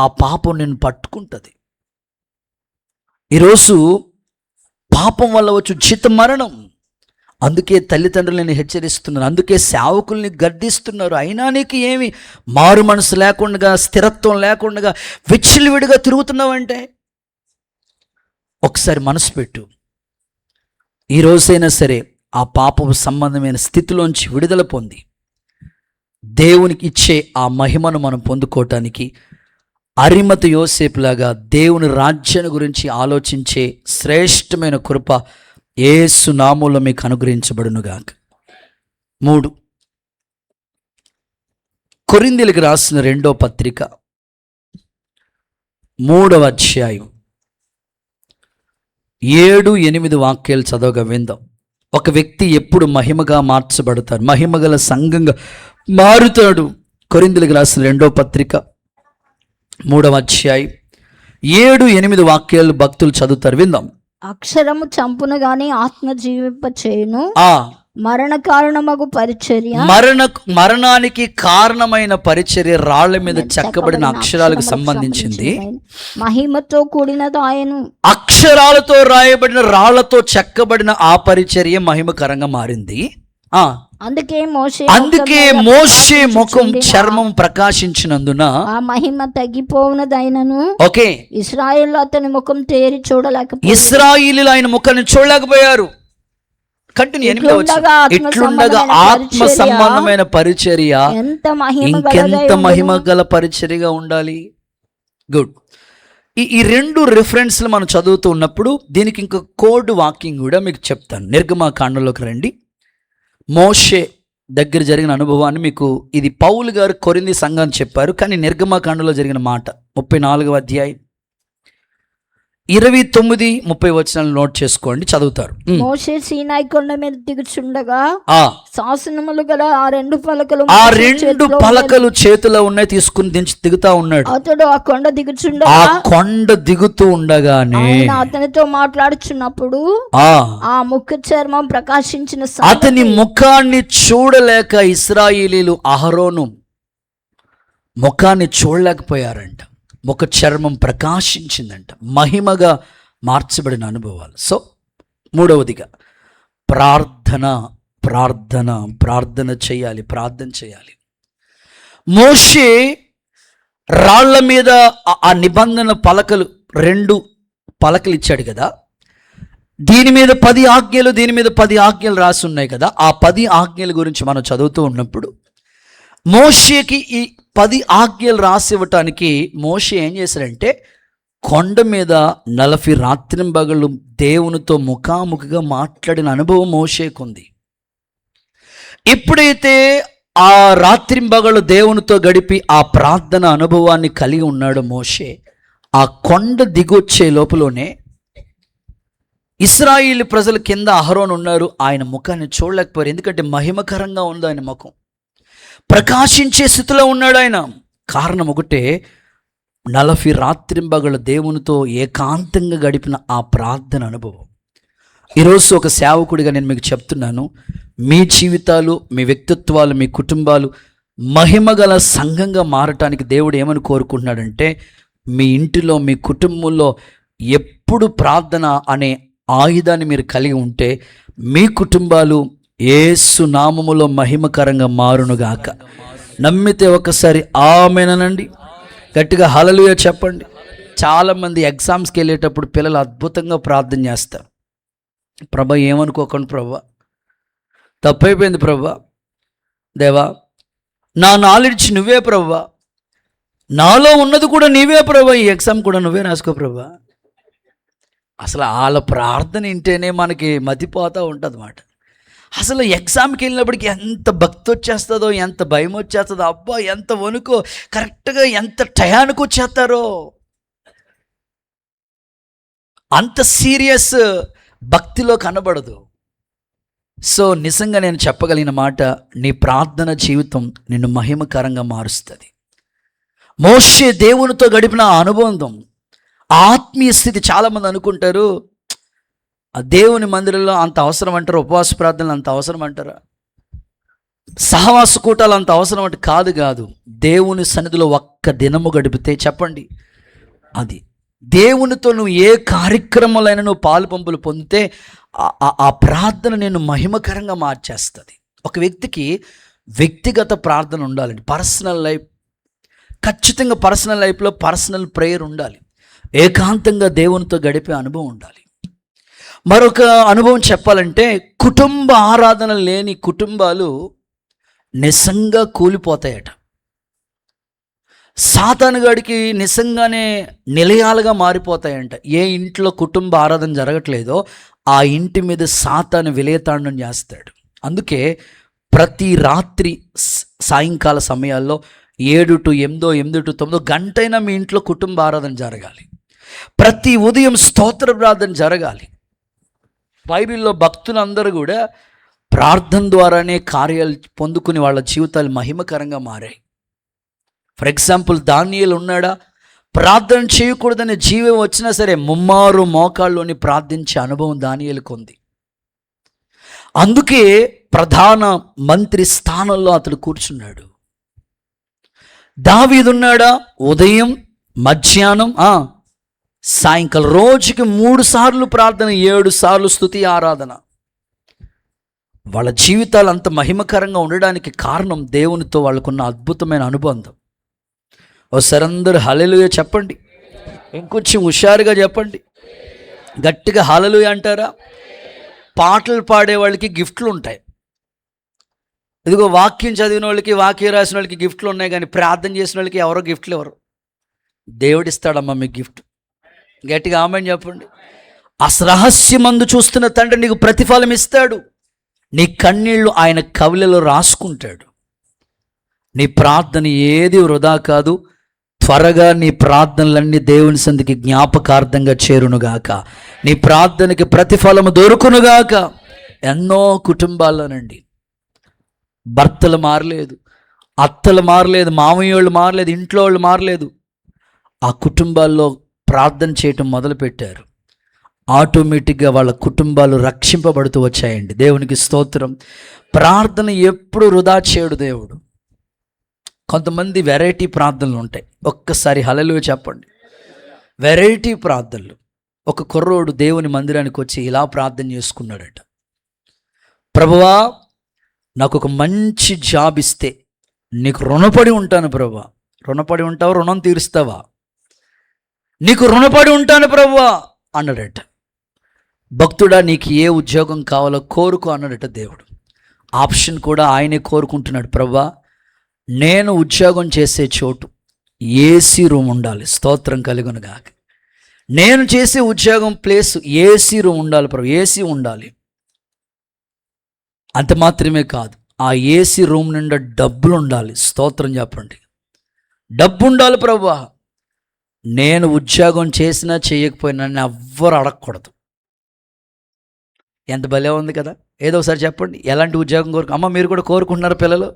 ఆ పాపం నిన్ను పట్టుకుంటుంది. ఈరోజు పాపం వల్ల వచ్చి ఉచిత మరణం. అందుకే తల్లిదండ్రులని హెచ్చరిస్తున్నారు, అందుకే సేవకుల్ని గద్దిస్తున్నారు. అయినా నీకు ఏమి మారు మనసు లేకుండా, స్థిరత్వం లేకుండా విచ్చలవిడిగా తిరుగుతున్నావంటే ఒకసారి మనసు పెట్టు. ఈరోజైనా సరే ఆ పాపపు సంబంధమైన స్థితిలోంచి విడుదల పొంది దేవునికి ఇచ్చే ఆ మహిమను మనం పొందుకోవటానికి అరిమతు యోసేపులాగా దేవుని రాజ్యాన్ని గురించి ఆలోచించే శ్రేష్టమైన కృప యేసు నామములో మీకు అనుగ్రహించబడునుగాక. 3 కొరింథీయులకు రాసిన 2వ పత్రిక 3వ అధ్యాయం 7-8 వాక్యాలు చదవగా విందాం. ఒక వ్యక్తి ఎప్పుడు మహిమగా మార్చబడతాడు, మహిమగల సంఘంగా మారుతాడు. కొరింథీయులకు రాసిన 2వ పత్రిక 3వ అధ్యాయం 7-8 వాక్యాలు భక్తులు చదువుతారు, విందాం. అక్షరము చంపును గాని ఆత్మ జీవింప చేయును. మరణ కారణమగు పరిచర్య, మరణానికి కారణమైన పరిచర్య రాళ్ల మీద చెక్కబడిన అక్షరాలకు సంబంధించింది. మహిమతో కూడినది ఆయను. అక్షరాలతో రాయబడిన రాళ్లతో చెక్కబడిన ఆ పరిచర్య మహిమకరంగా మారింది. అందుకే మోషే ముఖం చర్మం ప్రకాశించినందున ఆ మహిమ తగ్గిపోవునదైనను. ఓకే, ఇశ్రాయేలు అతని ముఖం తేరి చూడలేకపోయారు. ఇశ్రాయేలీయులు ఆయన ముఖాన్ని చూడలేకపోయారు. ఇట్లుండగా ఆత్మ సంబంధమైన పరిచర్య ఇంకెంత మహిమ గల పరిచర్యగా ఉండాలి. గుడ్. ఈ 2 రిఫరెన్స్లు మనం చదువుతూ ఉన్నప్పుడు దీనికి ఇంకో కోడ్ వాక్యం కూడా మీకు చెప్తాను. నిర్గమకాండంలోకి రండి. మోషే దగ్గర జరిగిన అనుభవాన్ని మీకు, ఇది పౌలు గారు కొరింథీ సంఘాన్ని చెప్పారు, కానీ నిర్గమకాండంలో జరిగిన మాట 34వ అధ్యాయం 29-30 వచనాలు నోట్ చేసుకోండి, చదువుతారు. మోషే సీనాయి కొండ మీద దిగుచుండగా శాసనములు గల ఆ 2 పలకలు చేతిలో ఉన్నాయి, తీసుకుని దిగుతా ఉన్నాడు. అతడు ఆ కొండ దిగుచుండగా, ఆ కొండ దిగుతూ ఉండగానే అతనితో మాట్లాడుచున్నప్పుడు ఆ ముఖ చర్మం ప్రకాశించిన అతని ముఖాన్ని చూడలేక ఇశ్రాయేలీయులు అహరోను ముఖాన్ని చూడలేకపోయారంట. ముఖ చర్మం ప్రకాశించిందంట. మహిమగా మార్చబడిన అనుభవాలు. సో 3వదిగా ప్రార్థన చేయాలి. మోషే రాళ్ల మీద ఆ నిబంధన పలకలు 2 పలకలు ఇచ్చాడు కదా, దీని మీద 10 ఆజ్ఞలు, దీని మీద 10 ఆజ్ఞలు రాసి ఉన్నాయి కదా. ఆ 10 ఆజ్ఞల గురించి మనం చదువుతూ ఉన్నప్పుడు మోషేకి ఈ 10 ఆజ్ఞలు రాసి ఇవ్వటానికి మోషే ఏం చేశాడంటే, కొండ మీద 40 రాత్రింబగళ్ళు దేవునితో ముఖాముఖిగా మాట్లాడిన అనుభవం మోషేకుంది. ఎప్పుడైతే ఆ రాత్రింబగళ్ళు దేవునితో గడిపి ఆ ప్రార్థన అనుభవాన్ని కలిగి ఉన్నాడు మోషే, ఆ కొండ దిగొచ్చే లోపలనే ఇశ్రాయేలు ప్రజల కింద అహరోను ఉన్నారు, ఆయన ముఖాన్ని చూడలేకపోయారు, ఎందుకంటే మహిమకరంగా ఉంది ఆయన ముఖం, ప్రకాశించే స్థితిలో ఉన్నాడు ఆయన. కారణం ఒకటే, 40 రాత్రింబగళ్ళ దేవునితో ఏకాంతంగా గడిపిన ఆ ప్రార్థన అనుభవం. ఈరోజు ఒక సేవకుడిగా నేను మీకు చెప్తున్నాను, మీ జీవితాలు, మీ వ్యక్తిత్వాలు, మీ కుటుంబాలు మహిమగల సంఘంగా మారటానికి దేవుడు ఏమని కోరుకుంటున్నాడంటే, మీ ఇంటిలో, మీ కుటుంబంలో ఎప్పుడు ప్రార్థన అనే ఆయుధాన్ని మీరు కలిగి ఉంటే మీ కుటుంబాలు యేసు నామములో మహిమకరంగా మారునుగాక. నమ్మితే ఒకసారి ఆమేనండి, గట్టిగా హల్లెలూయా చెప్పండి. చాలామంది ఎగ్జామ్స్కి వెళ్ళేటప్పుడు పిల్లలు అద్భుతంగా ప్రార్థన చేస్తారు. ప్రభా ఏమనుకోకండి ప్రభా, తప్పైపోయింది ప్రభా, దేవా నా నాలెడ్జ్ నువ్వే ప్రభా, నాలో ఉన్నది కూడా నీవే ప్రభా, ఈ ఎగ్జామ్ కూడా నువ్వే రాసుకో ప్రభా. అసలు వాళ్ళ ప్రార్థన వింటేనే మనకి మతిపోతూ ఉంటుంది అన్నమాట. అసలు ఎగ్జామ్కి వెళ్ళినప్పటికి ఎంత భక్తి వచ్చేస్తుందో, ఎంత భయం వచ్చేస్తుందో, అబ్బా ఎంత వణుకో, కరెక్ట్గా ఎంత టయానికి వచ్చేస్తారో, అంత సీరియస్ భక్తిలో కనబడదు. సో నిజంగా నేను చెప్పగలిగిన మాట, నీ ప్రార్థన జీవితం నిన్ను మహిమకరంగా మారుస్తుంది. మోషే దేవునితో గడిపిన అనుబంధం, ఆత్మీయ స్థితి. చాలామంది అనుకుంటారు ఆ దేవుని మందిరంలో అంత అవసరం అంటారు, ఉపవాస ప్రార్థనలు అంత అవసరం అంటారా, సహవాస కూటాలు అంత అవసరం అంటే కాదు. దేవుని సన్నిధిలో ఒక్క దినము గడిపితే చెప్పండి, అది దేవునితో నువ్వు ఏ కార్యక్రమాలైనా నువ్వు పాలు పంపులు పొందితే ఆ ప్రార్థన నేను మహిమకరంగా మార్చేస్తుంది. ఒక వ్యక్తికి వ్యక్తిగత ప్రార్థన ఉండాలండి, పర్సనల్ లైఫ్. ఖచ్చితంగా పర్సనల్ లైఫ్లో పర్సనల్ ప్రేయర్ ఉండాలి, ఏకాంతంగా దేవునితో గడిపే అనుభవం ఉండాలి. మరొక అనుభవం చెప్పాలంటే, కుటుంబ ఆరాధన లేని కుటుంబాలు నిజంగా కూలిపోతాయట. సాతానుగాడికి నిజంగానే నిలయాలుగా మారిపోతాయంట. ఏ ఇంట్లో కుటుంబ ఆరాధన జరగట్లేదో ఆ ఇంటి మీద సాతాను విలయతాండం చేస్తాడు. అందుకే ప్రతి రాత్రి సాయంకాల సమయాల్లో 7 to 8, 8 to 9 గంటైనా మీ ఇంట్లో కుటుంబ ఆరాధన జరగాలి. ప్రతి ఉదయం స్తోత్ర ప్రార్థన జరగాలి. బైబిల్లో భక్తులందరూ కూడా ప్రార్థన ద్వారానే కార్యాలు పొందుకుని వాళ్ళ జీవితాలు మహిమకరంగా మారాయి. ఫర్ ఎగ్జాంపుల్, దానియేలు ఉన్నాడా, ప్రార్థన చేయకూడదని జీవం వచ్చినా సరే ముమ్మారు మోకాళ్ళలోని ప్రార్థించే అనుభవం దానియేలుకు ఉంది. అందుకే ప్రధాన మంత్రి స్థానంలో అతడు కూర్చున్నాడు. దావీదున్నాడా, ఉదయం, మధ్యాహ్నం, సాయంకాలం, రోజుకి 3 సార్లు ప్రార్థన, 7 సార్లు స్తుతి ఆరాధన. వాళ్ళ జీవితాలు అంత మహిమకరంగా ఉండడానికి కారణం దేవునితో వాళ్ళకున్న అద్భుతమైన అనుబంధం. ఒకసారి అందరూ హల్లెలూయా చెప్పండి, ఇంకొంచెం హుషారుగా చెప్పండి, గట్టిగా హల్లెలూయా అంటారా. పాటలు పాడే వాళ్ళకి గిఫ్ట్లు ఉంటాయి. ఇదిగో వాక్యం చదివిన వాళ్ళకి, వాక్యం రాసిన వాళ్ళకి గిఫ్ట్లు ఉన్నాయి, కానీ ప్రార్థన చేసిన వాళ్ళకి ఎవరో గిఫ్ట్లు ఎవరు. దేవుడిస్తాడమ్మా మీకు గిఫ్ట్. గట్టిగా ఆమేన్ చెప్పండి. అసరహస్యమందు చూస్తున్న తండ్రి నీకు ప్రతిఫలం ఇస్తాడు. నీ కన్నీళ్లు ఆయన కవిలలో రాసుకుంటాడు. నీ ప్రార్థన ఏది వృధా కాదు. త్వరగా నీ ప్రార్థనలన్నీ దేవుని సంధికి జ్ఞాపకార్థంగా చేరునుగాక. నీ ప్రార్థనకి ప్రతిఫలము దొరుకునుగాక. ఎన్నో కుటుంబాల్లోనండి భర్తలు మారలేదు, అత్తలు మారలేదు, మామయ్య వాళ్ళు మారలేదు, ఇంట్లో వాళ్ళు మారలేదు. ఆ కుటుంబాల్లో ప్రార్థన చేయటం మొదలుపెట్టారు. ఆటోమేటిక్గా వాళ్ళ కుటుంబాలు రక్షింపబడుతూ వచ్చాయండి. దేవునికి స్తోత్రం. ప్రార్థన ఎప్పుడు వృధా చేయడు దేవుడు. కొంతమంది వెరైటీ ప్రార్థనలు ఉంటాయి. ఒక్కసారి హల్లెలూయా చెప్పండి. వెరైటీ ప్రార్థనలు. ఒక కుర్రోడు దేవుని మందిరానికి వచ్చి ఇలా ప్రార్థన చేసుకున్నాడట, ప్రభువా నాకు ఒక మంచి జాబ్ ఇస్తే నీకు రుణపడి ఉంటాను ప్రభువా. రుణపడి ఉంటావా, రుణం తీరుస్తావా? నీకు రుణపడి ఉంటాను ప్రభువా అన్నాడట. భక్తుడా నీకు ఏ ఉద్యోగం కావాలో కోరుకో అన్నాడట దేవుడు. ఆప్షన్ కూడా ఆయనే కోరుకుంటున్నాడు. ప్రభువా నేను ఉద్యోగం చేసే చోటు ఏసీ రూమ్ ఉండాలి, స్తోత్రం కలుగునుగాక. నేను చేసే ఉద్యోగం ప్లేస్ ఏసీ రూమ్ ఉండాలి ప్రభు, ఏసీ ఉండాలి. అంత మాత్రమే కాదు, ఆ ఏసీ రూమ్ నిండా డబ్బులు ఉండాలి, స్తోత్రం చెప్పండి. డబ్బు ఉండాలి ప్రభువా. నేను ఉద్యోగం చేసినా చేయకపోయినా నన్ను ఎవ్వరు అడగకూడదు. ఎంత భలే ఉంది కదా. ఏదో ఒకసారి చెప్పండి, ఎలాంటి ఉద్యోగం అమ్మ మీరు కూడా కోరుకుంటున్నారు పిల్లలు?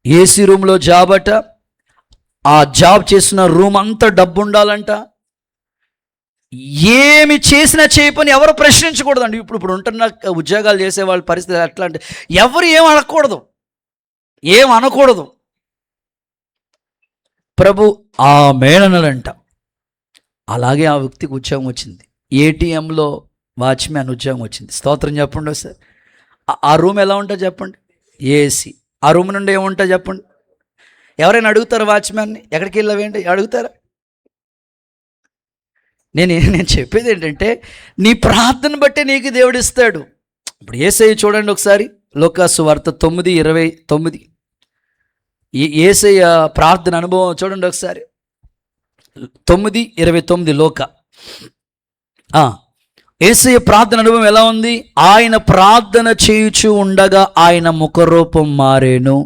ఏసీ రూమ్లో జాబ్ అట, ఆ జాబ్ చేసిన రూమ్ అంతా డబ్బు ఉండాలంట, ఏమి చేసినా చేయపని ఎవరు ప్రశ్నించకూడదండి. ఇప్పుడు ఉంటున్న ఉద్యోగాలు చేసే వాళ్ళ పరిస్థితి ఎట్లా అంటే ఎవరు ఏం అడగకూడదు, ఏం అనకూడదు. ప్రభు ఆ మేళనలంట. అలాగే ఆ వ్యక్తికి ఉద్యోగం వచ్చింది. ఏటీఎంలో వాచ్మ్యాన్ ఉద్యోగం వచ్చింది. స్తోత్రం చెప్పండి సార్. ఆ రూమ్ ఎలా ఉంటుంది చెప్పండి? ఏసీ. ఆ రూమ్ నుండి ఏముంటుంది చెప్పండి? ఎవరైనా అడుగుతారా వాచ్మ్యాన్ని ఎక్కడికి వెళ్ళావేంటి అడుగుతారా? నేను చెప్పేది ఏంటంటే నీ ప్రార్థన బట్టే నీకు దేవుడు ఇస్తాడు. ఇప్పుడు యేసయ్య చూడండి ఒకసారి, లోకాసు వార్త 9:29. యేసయ్య ప్రార్థన అనుభవం చూడండి ఒకసారి, 9:29 లోక. యేసయ్య ప్రార్థన అనుభవం ఎలా ఉంది? ఆయన ప్రార్థన చేయుచు ఉండగా ఆయన ముఖరూపం మారేను,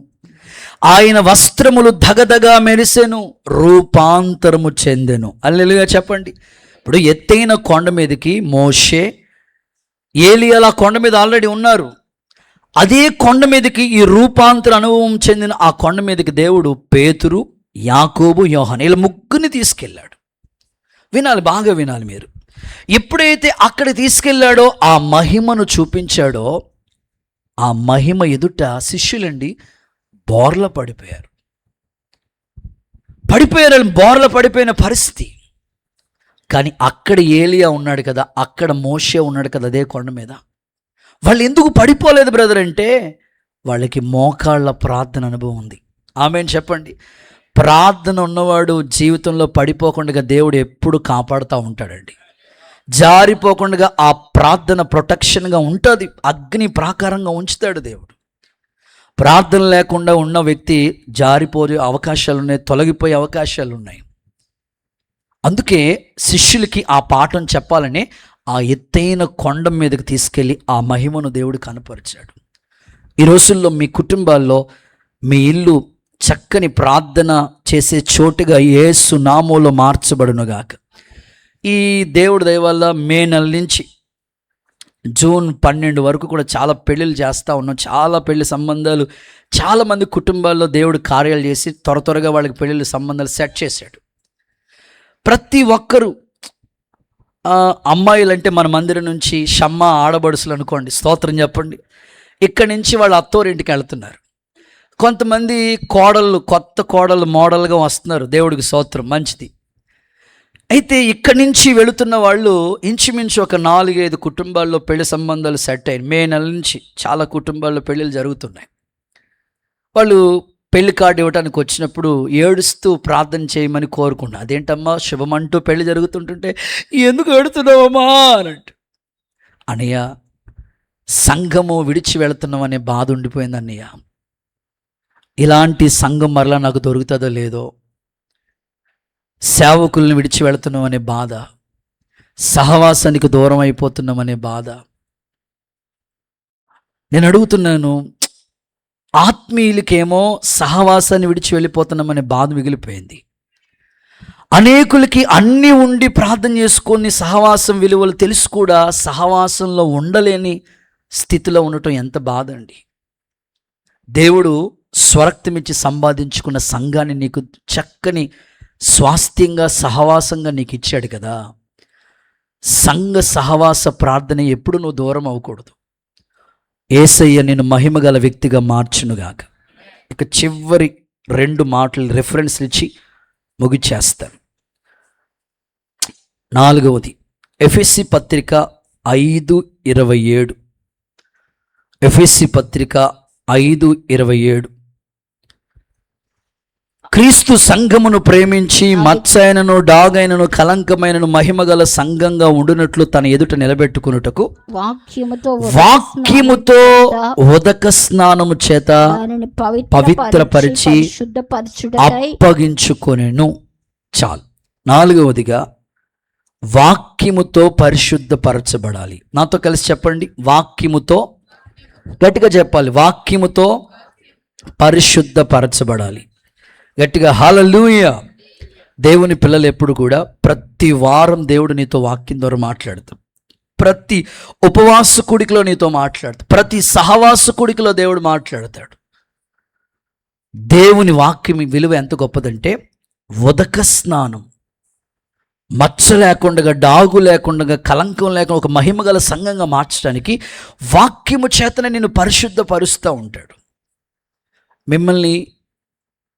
ఆయన వస్త్రములు దగదగా మెరిసెను, రూపాంతరము చెందెను. హల్లెలూయా చెప్పండి. ఇప్పుడు ఎత్తైన కొండ మీదకి మోషే, ఏలియాల కొండ మీద ఆల్రెడీ ఉన్నారు. అదే కొండ మీదకి ఈ రూపాంతర అనుభవం చెందిన ఆ కొండ మీదకి దేవుడు పేతురు, యాకోబు, యోహాను ఇలా ముగ్గురిని తీసుకెళ్ళాడు. వినాలి, బాగా వినాలి మీరు. ఎప్పుడైతే అక్కడ తీసుకెళ్ళాడో, ఆ మహిమను చూపించాడో, ఆ మహిమ ఎదుట శిష్యులండి బోర్ల పడిపోయారు. బోర్ల పడిపోయిన పరిస్థితి. కానీ అక్కడ ఏలియా ఉన్నాడు కదా, అక్కడ మోషే ఉన్నాడు కదా అదే కొండ మీద. వాళ్ళు ఎందుకు పడిపోలేదు బ్రదర్ అంటే వాళ్ళకి మోకాళ్ళ ప్రార్థన అనుభవం ఉంది. ఆమేన్ చెప్పండి. ప్రార్థన ఉన్నవాడు జీవితంలో పడిపోకుండా దేవుడు ఎప్పుడు కాపాడుతూ ఉంటాడండి. జారిపోకుండా ఆ ప్రార్థన ప్రొటెక్షన్గా ఉంటుంది, అగ్ని ప్రాకారంగా ఉంచుతాడు దేవుడు. ప్రార్థన లేకుండా ఉన్న వ్యక్తి జారిపోయే అవకాశాలు ఉన్నాయి, తొలగిపోయే అవకాశాలు ఉన్నాయి. అందుకే శిష్యులకి ఆ పాఠం చెప్పాలని ఆ ఎత్తైన కొండ మీదకి తీసుకెళ్ళి ఆ మహిమను దేవుడు కనపరిచాడు. ఈ రోజుల్లో మీ కుటుంబాల్లో మీ ఇల్లు చక్కని ప్రార్థన చేసే చోటుగా యేసు నామములో మార్చబడునుగాక. ఈ దేవుడి దయ వల్ల మే నెల నుంచి జూన్ 12 వరకు కూడా చాలా పెళ్ళిళ్ళు చేస్తూ ఉన్నాం. చాలా పెళ్లి సంబంధాలు, చాలామంది కుటుంబాల్లో దేవుడు కార్యాలు చేసి త్వరగా వాళ్ళకి పెళ్ళిళ్ళ సంబంధాలు సెట్ చేశాడు. ప్రతి ఒక్కరూ అమ్మాయిలంటే మన మందిరం నుంచి షమ్మ ఆడబడుసులు అనుకోండి, స్తోత్రం చెప్పండి, ఇక్కడి నుంచి వాళ్ళ అత్తోరింటికి వెళ్తున్నారు. కొంతమంది కోడళ్ళు, కొత్త కోడళ్ళు మోడల్గా వస్తున్నారు, దేవుడికి స్తోత్రం, మంచిది. అయితే ఇక్కడి నుంచి వెళుతున్న వాళ్ళు ఇంచుమించు ఒక 4-5 కుటుంబాల్లో పెళ్లి సంబంధాలు సెట్ అయ్యాయి. మే నెల నుంచి చాలా కుటుంబాల్లో పెళ్ళిళ్ళు జరుగుతున్నాయి. వాళ్ళు పెళ్లి కార్డు ఇవ్వడానికి వచ్చినప్పుడు ఏడుస్తూ ప్రార్థన చేయమని కోరుకున్నా. అదేంటమ్మా శుభమంటూ పెళ్లి జరుగుతుంటుంటే ఎందుకు ఏడుతున్నావమ్మా అనంట. అన్నయ్య సంఘము విడిచి వెళుతున్నాం అనే బాధ ఉండిపోయింది అన్నయ్య. ఇలాంటి సంఘం మరలా నాకు దొరుకుతుందో లేదో, సేవకుల్ని విడిచి వెళుతున్నాం అనే బాధ, సహవాసానికి దూరం అయిపోతున్నామనే బాధ. నేను అడుగుతున్నాను, ఆత్మీయులకేమో సహవాసాన్ని విడిచి వెళ్ళిపోతున్నామనే బాధ మిగిలిపోయింది. అనేకులకి అన్నీ ఉండి ప్రార్థన చేసుకొని సహవాసం విలువలు తెలుసు కూడా సహవాసంలో ఉండలేని స్థితిలో ఉండటం ఎంత బాధ అండి. దేవుడు స్వరక్తమిచ్చి సంపాదించుకున్న సంఘాన్ని నీకు చక్కని స్వాస్థ్యంగా సహవాసంగా నీకు ఇచ్చాడు కదా. సంఘ సహవాస ప్రార్థన ఎప్పుడు నువ్వు దూరం అవ్వకూడదు. యేసయ్య నేను మహిమగల వ్యక్తిగా మార్చునుగాక. ఇక చివరి 2 మాటలు రెఫరెన్స్లు ఇచ్చి ముగిచేస్తాను. 4వది ఎఫెసీ పత్రిక 5:27. ఎఫెసీ పత్రిక 5:27. క్రీస్తు సంఘమును ప్రేమించి మత్సైనను డాగైనను కలంకమైనను మహిమగల సంఘంగా ఉండునట్లు తన ఎదుట నిలబెట్టుకున్నటకు వాక్యముతో ఉదక స్నానము చేత పవిత్రపరిచి అప్పగించుకొనెను. చాలు. 4వదిగా వాక్యముతో పరిశుద్ధపరచబడాలి. నాతో కలిసి చెప్పండి, వాక్యముతో, గట్టిగా చెప్పాలి, వాక్యముతో పరిశుద్ధపరచబడాలి. గట్టిగా హల్లెలూయా. దేవుని పిల్లలు ఎప్పుడు కూడా ప్రతి వారం దేవుడు నీతో వాక్యం ద్వారా మాట్లాడతాం. ప్రతి ఉపవాస కూడికలో నీతో మాట్లాడతాడు, ప్రతి సహవాస కూడికలో దేవుడు మాట్లాడతాడు. దేవుని వాక్యం విలువ ఎంత గొప్పదంటే, ఉదక స్నానం, మచ్చ లేకుండా, డాగు లేకుండా, కలంకం లేకుండా ఒక మహిమ గల సంఘంగా మార్చడానికి వాక్యము చేతనే నిన్ను పరిశుద్ధపరుస్తూ ఉంటాడు. మిమ్మల్ని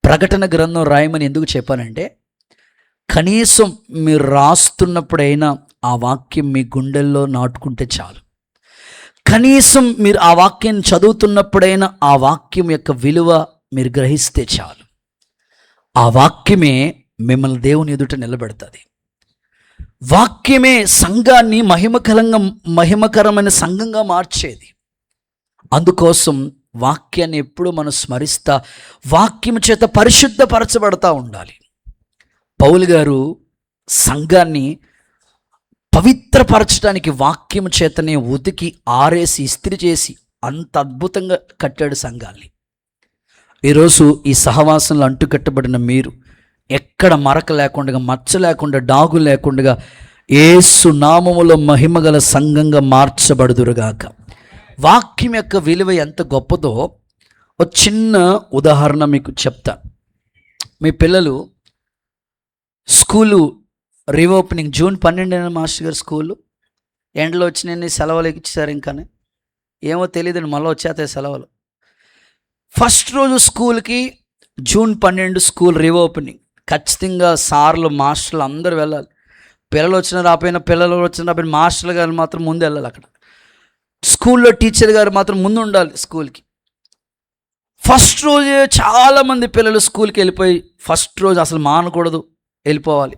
ప్రకటన గ్రంథం రాయమని ఎందుకు చెప్పానంటే, కనీసం మీరు రాస్తున్నప్పుడైనా ఆ వాక్యం మీ గుండెల్లో నాటుకుంటే చాలు. కనీసం మీరు ఆ వాక్యాన్ని చదువుతున్నప్పుడైనా ఆ వాక్యం యొక్క విలువ మీరు గ్రహిస్తే చాలు. ఆ వాక్యమే మిమ్మల్ని దేవుని ఎదుట నిలబెడుతుంది. వాక్యమే సంఘాన్ని మహిమకరమైన సంఘంగా మార్చేది. అందుకోసం వాక్యాన్ని ఎప్పుడూ మనం స్మరిస్తా, వాక్యం చేత పరిశుద్ధపరచబడతా ఉండాలి. పౌలు గారు సంఘాన్ని పవిత్రపరచడానికి వాక్యం చేతనే ఉతికి ఆరేసి ఇస్త్రీ చేసి అంత అద్భుతంగా కట్టాడు సంఘాన్ని. ఈరోజు ఈ సహవాసంలో అంటుకట్టబడిన మీరు ఎక్కడ మరక లేకుండా, మచ్చ లేకుండా, డాగు లేకుండా యేసు నామములో మహిమగల సంఘంగా మార్చబడుదురుగాక. వాక్యం యొక్క విలువ ఎంత గొప్పదో ఒక చిన్న ఉదాహరణ మీకు చెప్తా. మీ పిల్లలు స్కూలు రీఓపెనింగ్ జూన్ 12 మాస్టర్ గారు స్కూలు ఎండలో వచ్చినాయని సెలవులు ఇచ్చారు. ఇంకానే ఏమో తెలియదండి, మళ్ళీ వచ్చేస్తాయి సెలవులు. ఫస్ట్ రోజు స్కూల్కి జూన్ 12 స్కూల్ రీఓపెనింగ్. ఖచ్చితంగా సార్లు మాస్టర్లు అందరూ వెళ్ళాలి. పిల్లలు వచ్చిన రాపోయినా, మాస్టర్లు గారు మాత్రం ముందు వెళ్ళాలి. అక్కడ స్కూల్లో టీచర్ గారు మాత్రం ముందు ఉండాలి స్కూల్కి. ఫస్ట్ రోజే చాలామంది పిల్లలు స్కూల్కి వెళ్ళిపోయి, ఫస్ట్ రోజు అసలు మానకూడదు, వెళ్ళిపోవాలి.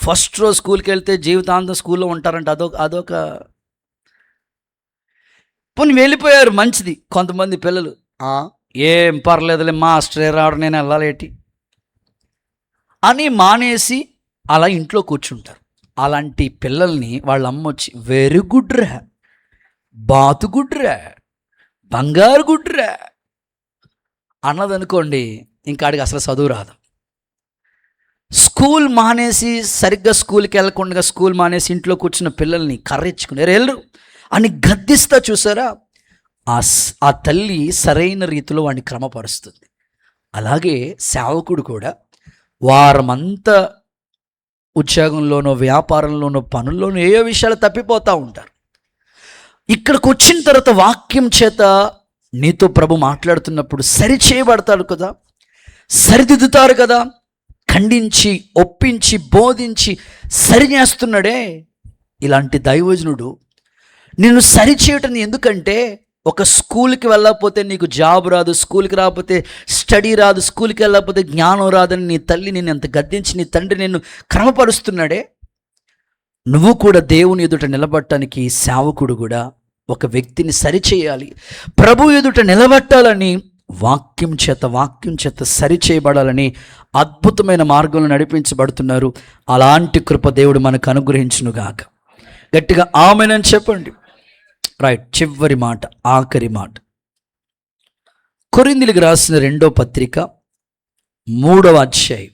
ఫస్ట్ రోజు స్కూల్కి వెళ్తే జీవితాంతం స్కూల్లో ఉంటారంటే అదొక పోనీ వెళ్ళిపోయారు, మంచిది. కొంతమంది పిల్లలు ఏం పర్లేదులే, మాస్టరే రావడం, నేను వెళ్ళాలేటి అని మానేసి అలా ఇంట్లో కూర్చుంటారు. అలాంటి పిల్లల్ని వాళ్ళ అమ్మ వచ్చి వెరీ గుడ్ రా, బాతు గుడ్ రా, బంగారు గుడ్ రా అన్నదనుకోండి, ఇంకా ఆడికి అసలు చదువు రాదు. స్కూల్ మానేసి, సరిగ్గా స్కూల్కి వెళ్ళకుండా స్కూల్ మానేసి ఇంట్లో కూర్చున్న పిల్లల్ని కర్రెచ్చుకుని వెళ్ళరు అని గద్దిస్తా చూసారా, ఆ తల్లి సరైన రీతిలో వాడిని క్రమపరుస్తుంది. అలాగే సేవకుడు కూడా వారమంతా ఉద్యోగంలోనో, వ్యాపారంలోనో, పనుల్లోనో ఏ విషయాలు తప్పిపోతూ ఉంటారు. ఇక్కడికి వచ్చిన తర్వాత వాక్యం చేత నీతో ప్రభు మాట్లాడుతున్నప్పుడు సరి చేయబడతాడు కదా, సరిదిద్దుతారు కదా. ఖండించి, ఒప్పించి, బోధించి సరి చేస్తున్నాడే. ఇలాంటి దైవజనుడు నిన్ను సరి చేయటం ఎందుకంటే, ఒక స్కూల్కి వెళ్ళకపోతే నీకు జాబ్ రాదు, స్కూల్కి రాకపోతే స్టడీ రాదు, స్కూల్కి వెళ్ళకపోతే జ్ఞానం రాదని నీ తల్లి నిన్ను ఎంత గద్దించి, నీ తండ్రి నిన్ను క్రమపరుస్తున్నాడే. నువ్వు కూడా దేవుని ఎదుట నిలబడటానికి సేవకుడు కూడా ఒక వ్యక్తిని సరిచేయాలి. ప్రభు ఎదుట నిలబట్టాలని వాక్యం చేత సరి చేయబడాలని అద్భుతమైన మార్గంలో నడిపించబడుతున్నారు. అలాంటి కృప దేవుడు మనకు అనుగ్రహించునుగాక. గట్టిగా ఆమేనని చెప్పండి. రైట్, చివరి మాట, ఆఖరి మాట. కొరింథీయులకు రాసిన 2వ పత్రిక 3వ అధ్యాయం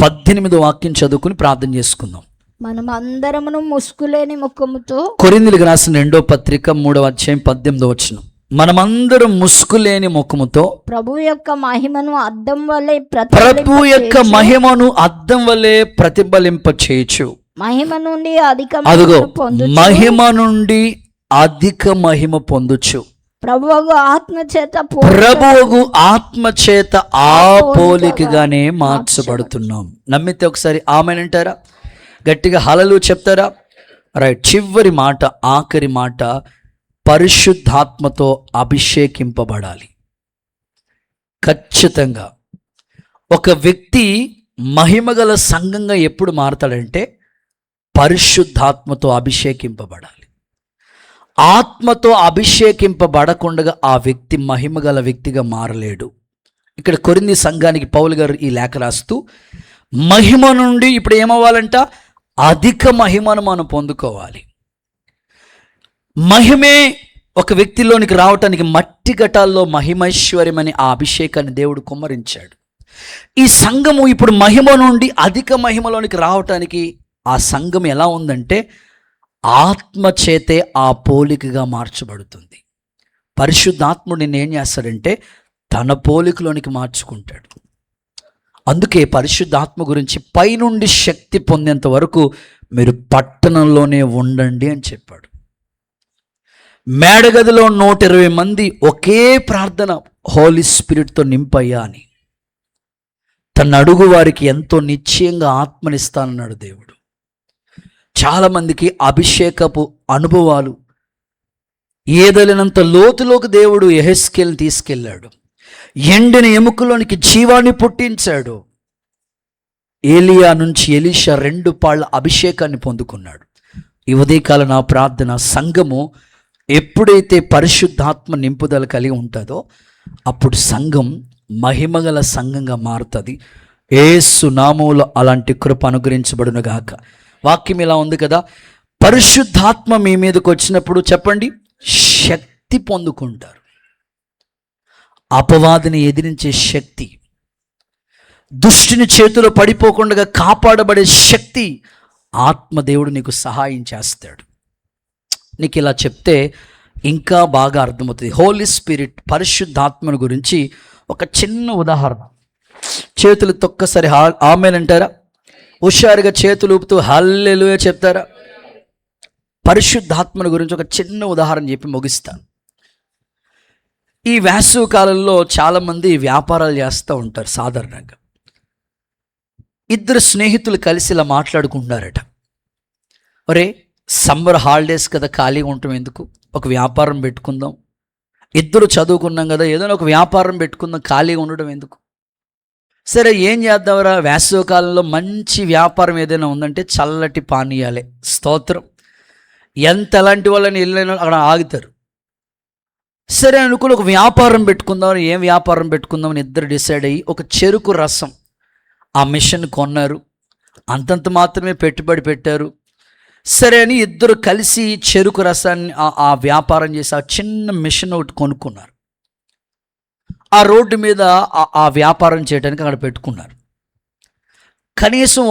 18వ వాక్యం చదువుకుని ప్రార్థన చేసుకుందాం. మనం అందరమును ముసుగులేని ముఖముతో, కొరింథీయులకు రాసిన 2వ పత్రిక 3వ అధ్యాయం 18వ వచనం, మనమందరం ముసుగులేని ముఖముతో ప్రభు యొక్క మహిమను అద్దం వలె ప్రతిఫలింప చేయొచ్చు. మహిమ నుండి అధిక మహిమ పొందొచ్చు. ప్రభువు ఆత్మ చేత ఆ పోలికగానే మార్చబడుతున్నాం. నమ్మితే ఒకసారి ఆమేనంటారా? గట్టిగా హల్లెలూయా చెప్తారా? రైట్, చివరి మాట, ఆఖరి మాట, పరిశుద్ధాత్మతో అభిషేకింపబడాలి. ఖచ్చితంగా ఒక వ్యక్తి మహిమగల సంఘంగా ఎప్పుడు మారతాడంటే పరిశుద్ధాత్మతో అభిషేకింపబడాలి. ఆత్మతో అభిషేకింపబడకుండా ఆ వ్యక్తి మహిమగల వ్యక్తిగా మారలేడు. ఇక్కడ కొరింథీ సంఘానికి పౌలు గారు ఈ లేఖ రాస్తూ, మహిమ నుండి ఇప్పుడు ఏమవ్వాలంట? అధిక మహిమను మనం పొందుకోవాలి. మహిమే ఒక వ్యక్తిలోనికి రావటానికి మట్టి ఘటాల్లో మహిమైశ్వర్యం అనే ఆ అభిషేకాన్ని దేవుడు కుమ్మరించాడు. ఈ సంఘము ఇప్పుడు మహిమ నుండి అధిక మహిమలోనికి రావటానికి ఆ సంఘం ఎలా ఉందంటే ఆత్మ చేతే ఆ పోలికగా మార్చబడుతుంది. పరిశుద్ధాత్ముడు నిన్ను ఏం చేస్తాడంటే తన పోలికలోనికి మార్చుకుంటాడు. అందుకే పరిశుద్ధాత్మ గురించి పైనుండి శక్తి పొందేంత వరకు మీరు పట్టణంలోనే ఉండండి అని చెప్పాడు. మేడగదిలో 120 మంది ఒకే ప్రార్థన, హోలీ స్పిరిట్తో నింపయ్యా అని. తన అడుగు వారికి ఎంతో నిశ్చయంగా ఆత్మనిస్తానన్నాడు దేవుడు. చాలామందికి అభిషేకపు అనుభవాలు, ఏదైనంత లోతులోకి దేవుడు యెహెజ్కేలుని తీసుకెళ్ళాడు. ఎండిన ఎముకలోనికి జీవాన్ని పుట్టించాడు. ఏలియా నుంచి ఎలీషా 2 పాళ్ళ అభిషేకాన్ని పొందుకున్నాడు. ఈ ఉదయకాల నా ప్రార్థన, సంఘము ఎప్పుడైతే పరిశుద్ధాత్మ నింపుదల కలిగి ఉంటుందో అప్పుడు సంఘం మహిమగల సంఘంగా మారుతుంది. యేసు నామములో అలాంటి కృప అనుగ్రహించబడును గాక. వాక్యం ఇలా ఉంది కదా, పరిశుద్ధాత్మ మీ మీదకి వచ్చినప్పుడు చెప్పండి, శక్తి పొందుకుంటారు. అపవాదిని ఎదిరించే శక్తి, దుష్టుని చేతిలో పడిపోకుండా కాపాడబడే శక్తి ఆత్మదేవుడు నీకు సహాయం చేస్తాడు. నీకు ఇలా చెప్తే ఇంకా బాగా అర్థమవుతుంది. హోలీ స్పిరిట్, పరిశుద్ధాత్మను గురించి ఒక చిన్న ఉదాహరణ. చేతులు తొక్కసారి ఆమేన్ అంటారా? హుషారుగా చేతులు ఊపుతూ హల్లెలూయా చెప్తారా? పరిశుద్ధాత్మను గురించి ఒక చిన్న ఉదాహరణ చెప్పి ముగిస్తాను. ఈ వేసవి కాలంలో చాలామంది వ్యాపారాలు చేస్తూ ఉంటారు. సాధారణంగా 2 స్నేహితులు కలిసి ఇలా మాట్లాడుకుంటున్నారట, ఒరే సమ్మర్ హాలిడేస్ కదా, ఖాళీగా ఉంటాం ఎందుకు, ఒక వ్యాపారం పెట్టుకుందాం. 2 చదువుకున్నాం కదా, ఏదైనా ఒక వ్యాపారం పెట్టుకుందాం, ఖాళీగా ఉండడం ఎందుకు. సరే ఏం చేద్దాంరా, వేసవి కాలంలో మంచి వ్యాపారం ఏదైనా ఉందంటే చల్లటి పానీయాలే. స్తోత్రం. ఎలాంటి వాళ్ళని వెళ్ళిన అక్కడ ఆగుతారు. సరే అనుకుని ఒక వ్యాపారం పెట్టుకుందాం. ఏం వ్యాపారం పెట్టుకుందామని 2 డిసైడ్ అయ్యి ఒక చెరుకు రసం ఆ మిషన్ కొన్నారు. అంతంత మాత్రమే పెట్టుబడి పెట్టారు. సరే అని 2 కలిసి చెరుకు రసాన్ని ఆ వ్యాపారం చేసి ఆ చిన్న మిషన్ ఒకటి కొనుక్కున్నారు. ఆ రోడ్డు మీద ఆ వ్యాపారం చేయడానికి అక్కడ పెట్టుకున్నారు. కనీసం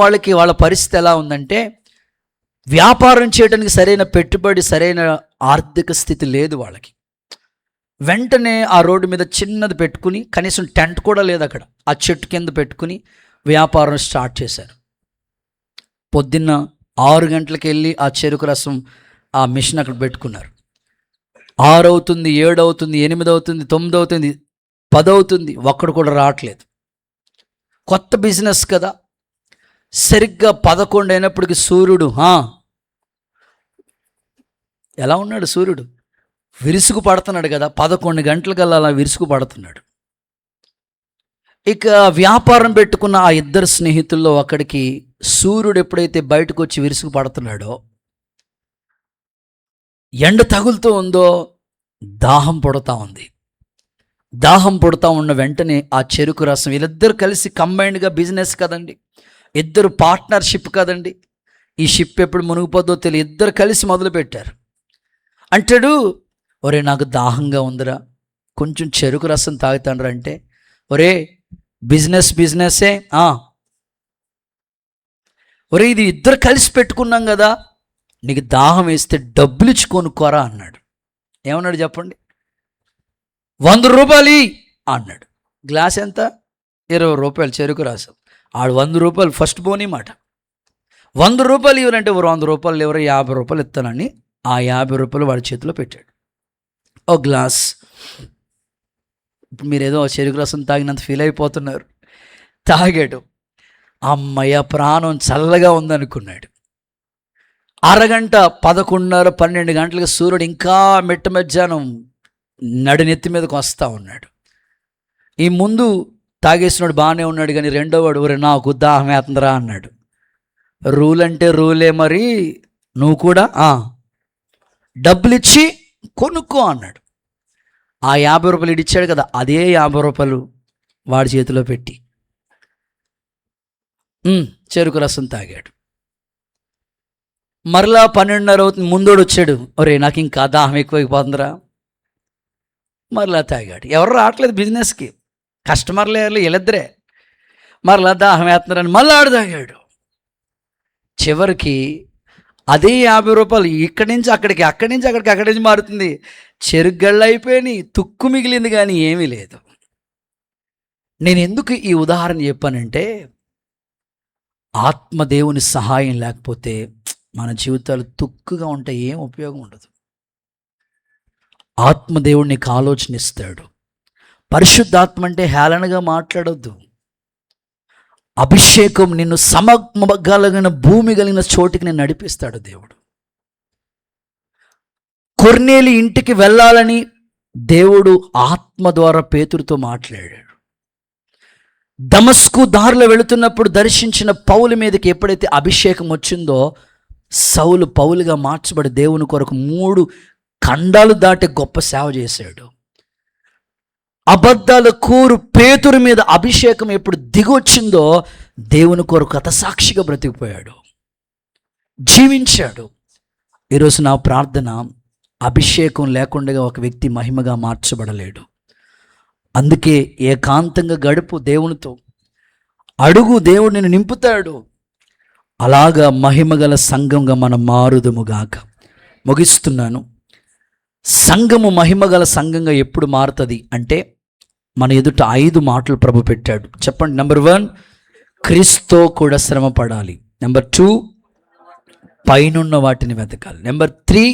వాళ్ళ పరిస్థితి ఎలా ఉందంటే, వ్యాపారం చేయడానికి సరైన పెట్టుబడి, సరైన ఆర్థిక స్థితి లేదు వాళ్ళకి. వెంటనే ఆ రోడ్డు మీద చిన్నది పెట్టుకుని, కనీసం టెంట్ కూడా లేదు అక్కడ, ఆ చెట్టు కింద పెట్టుకుని వ్యాపారం స్టార్ట్ చేశారు. పొద్దున్న 6 గంటలకు వెళ్ళి ఆ చెరుకు రసం ఆ మిషన్ అక్కడ పెట్టుకున్నారు. 6 అవుతుంది, 7 అవుతుంది, 8 అవుతుంది, 9 అవుతుంది, 10 అవుతుంది, ఒక్కడు కూడా రావట్లేదు. కొత్త బిజినెస్ కదా. సరిగ్గా 11 అయినప్పటికీ సూర్యుడు ఎలా ఉన్నాడు? సూర్యుడు విరుసుకు పడుతున్నాడు కదా. 11 గంటలకల్లా అలా విరుసుకు పడుతున్నాడు. ఇక వ్యాపారం పెట్టుకున్న ఆ 2 స్నేహితుల్లో ఒకడికి సూర్యుడు ఎప్పుడైతే బయటకు వచ్చి విరుసుకు పడుతున్నాడో, ఎండ తగులుతూ ఉందో, దాహం పుడతా ఉంది. దాహం పుడతా ఉన్న వెంటనే ఆ చెరుకు రసం, వీళ్ళిద్దరు కలిసి కంబైన్డ్గా బిజినెస్ కదండి, 2 పార్ట్నర్షిప్ కదండి, ఈ షిప్ ఎప్పుడు మునిగిపోద్దో తెలియదు. 2 కలిసి మొదలుపెట్టారు. అంటాడు, ఒరే నాకు దాహంగా ఉందిరా, కొంచెం చెరుకు రసం తాగుతాండ్రా అంటే, ఒరే బిజినెస్సే, ఒరే ఇది 2 కలిసి పెట్టుకున్నాం కదా, నీకు దాహం వేస్తే డబ్బులు ఇచ్చి కొనుక్కోరా అన్నాడు. ఏమన్నాడు చెప్పండి? 100 రూపాయలు అన్నాడు. గ్లాస్ ఎంత? 20 రూపాయలు చెరుకు రసం. ఆడు 100 రూపాయలు ఫస్ట్ పోనీ మాట. 100 రూపాయలు ఇవ్వరంటే 100 రూపాయలు ఎవరు 50 రూపాయలు ఇస్తానని ఆ 50 రూపాయలు వాడి చేతిలో పెట్టాడు. ఓ గ్లాస్. ఇప్పుడు మీరు ఏదో చెరుకు రసం తాగినంత ఫీల్ అయిపోతున్నారు. తాగాడు. అమ్మయ్య ప్రాణం చల్లగా ఉందనుకున్నాడు. అరగంట 11:30, 12 గంటలకు సూర్యుడు ఇంకా మిట్ట మధ్యాహ్నం నడినెత్తి మీదకి వస్తూ ఉన్నాడు. ఈ ముందు తాగేసినాడు బాగానే ఉన్నాడు, కానీ రెండో వాడు, ఒరే నాకు దాహం వేస్తుందిరా అన్నాడు. రూల్ అంటే రూలే, మరి నువ్వు కూడా డబ్బులు ఇచ్చి కొనుక్కో అన్నాడు. ఆ 50 రూపాయలు ఇచ్చాడు కదా, అదే 50 రూపాయలు వాడి చేతిలో పెట్టి చెరుకు రసం తాగాడు. మరలా 12:30 అవుతుంది, ముందోడు వచ్చాడు, ఒరే నాకు ఇంకా దాహం ఎక్కువైపోతుందిరా. మరలా తాగాడు. ఎవరు రావట్లేదు బిజినెస్కి, కస్టమర్లు వీళ్ళిద్దరే. మరలా దాహం వేస్తున్నారని మళ్ళీ ఆడు తాగాడు. చివరికి అదే 50 రూపాయలు ఇక్కడి నుంచి అక్కడికి, అక్కడి నుంచి అక్కడికి, అక్కడి నుంచి మారుతుంది. చెరుగ్గళ్ళు అయిపోయినాయి, తుక్కు మిగిలింది కానీ ఏమీ లేదు. నేను ఎందుకు ఈ ఉదాహరణ చెప్పానంటే, ఆత్మదేవుని సహాయం లేకపోతే మన జీవితాలు తుక్కుగా ఉంటే ఏం ఉపయోగం ఉండదు. ఆత్మదేవుడు నీకు ఆలోచన ఇస్తాడు. పరిశుద్ధాత్మ అంటే హేళనగా మాట్లాడొద్దు. అభిషేకం నిన్ను సమగలిగిన భూమి కలిగిన చోటికి నేను నడిపిస్తాడు దేవుడు. కొర్నేలి ఇంటికి వెళ్ళాలని దేవుడు ఆత్మ ద్వారా పేతురుతో మాట్లాడాడు. దమస్కు దారిలో వెళుతున్నప్పుడు దర్శించిన పౌలు మీదకి ఎప్పుడైతే అభిషేకం వచ్చిందో, సౌలు పౌలుగా మార్చబడి దేవుని కొరకు 3 ఖండాలు దాటి గొప్ప సేవ చేశాడు. అబద్ధాల కూరు పేతురు మీద అభిషేకం ఎప్పుడు దిగొచ్చిందో దేవుని కొరకు హతసాక్షిగా బ్రతికిపోయాడు, జీవించాడు. ఈరోజు నా ప్రార్థన, అభిషేకం లేకుండా ఒక వ్యక్తి మహిమగా మార్చబడలేడు. అందుకే ఏకాంతంగా గడుపు దేవునితో, అడుగు, దేవుడు నిన్ను నింపుతాడు. అలాగా మహిమగల సంఘంగా మనం మారుదుముగాక. ముగిస్తున్నాను. సంఘము మహిమగల సంఘంగా ఎప్పుడు మారుతుంది అంటే, మన ఎదుట 5 మాటలు ప్రభు పెట్టాడు. చెప్పండి. నెంబర్ 1, క్రీస్తుతో కూడా శ్రమ పడాలి. నెంబర్ 2, పైనున్న వాటిని వెతకాలి. నెంబర్ 3,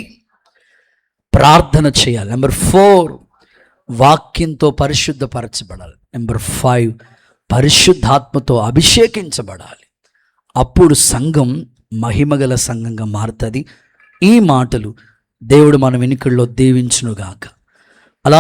ప్రార్థన చేయాలి. నెంబర్ 4, వాక్యంతో పరిశుద్ధపరచబడాలి. నెంబర్ 5, పరిశుద్ధాత్మతో అభిషేకించబడాలి. అప్పుడు సంఘం మహిమగల సంఘంగా మారుతుంది. ఈ మాటలు దేవుడు మన వెనుకల్లో దీవించునుగాక.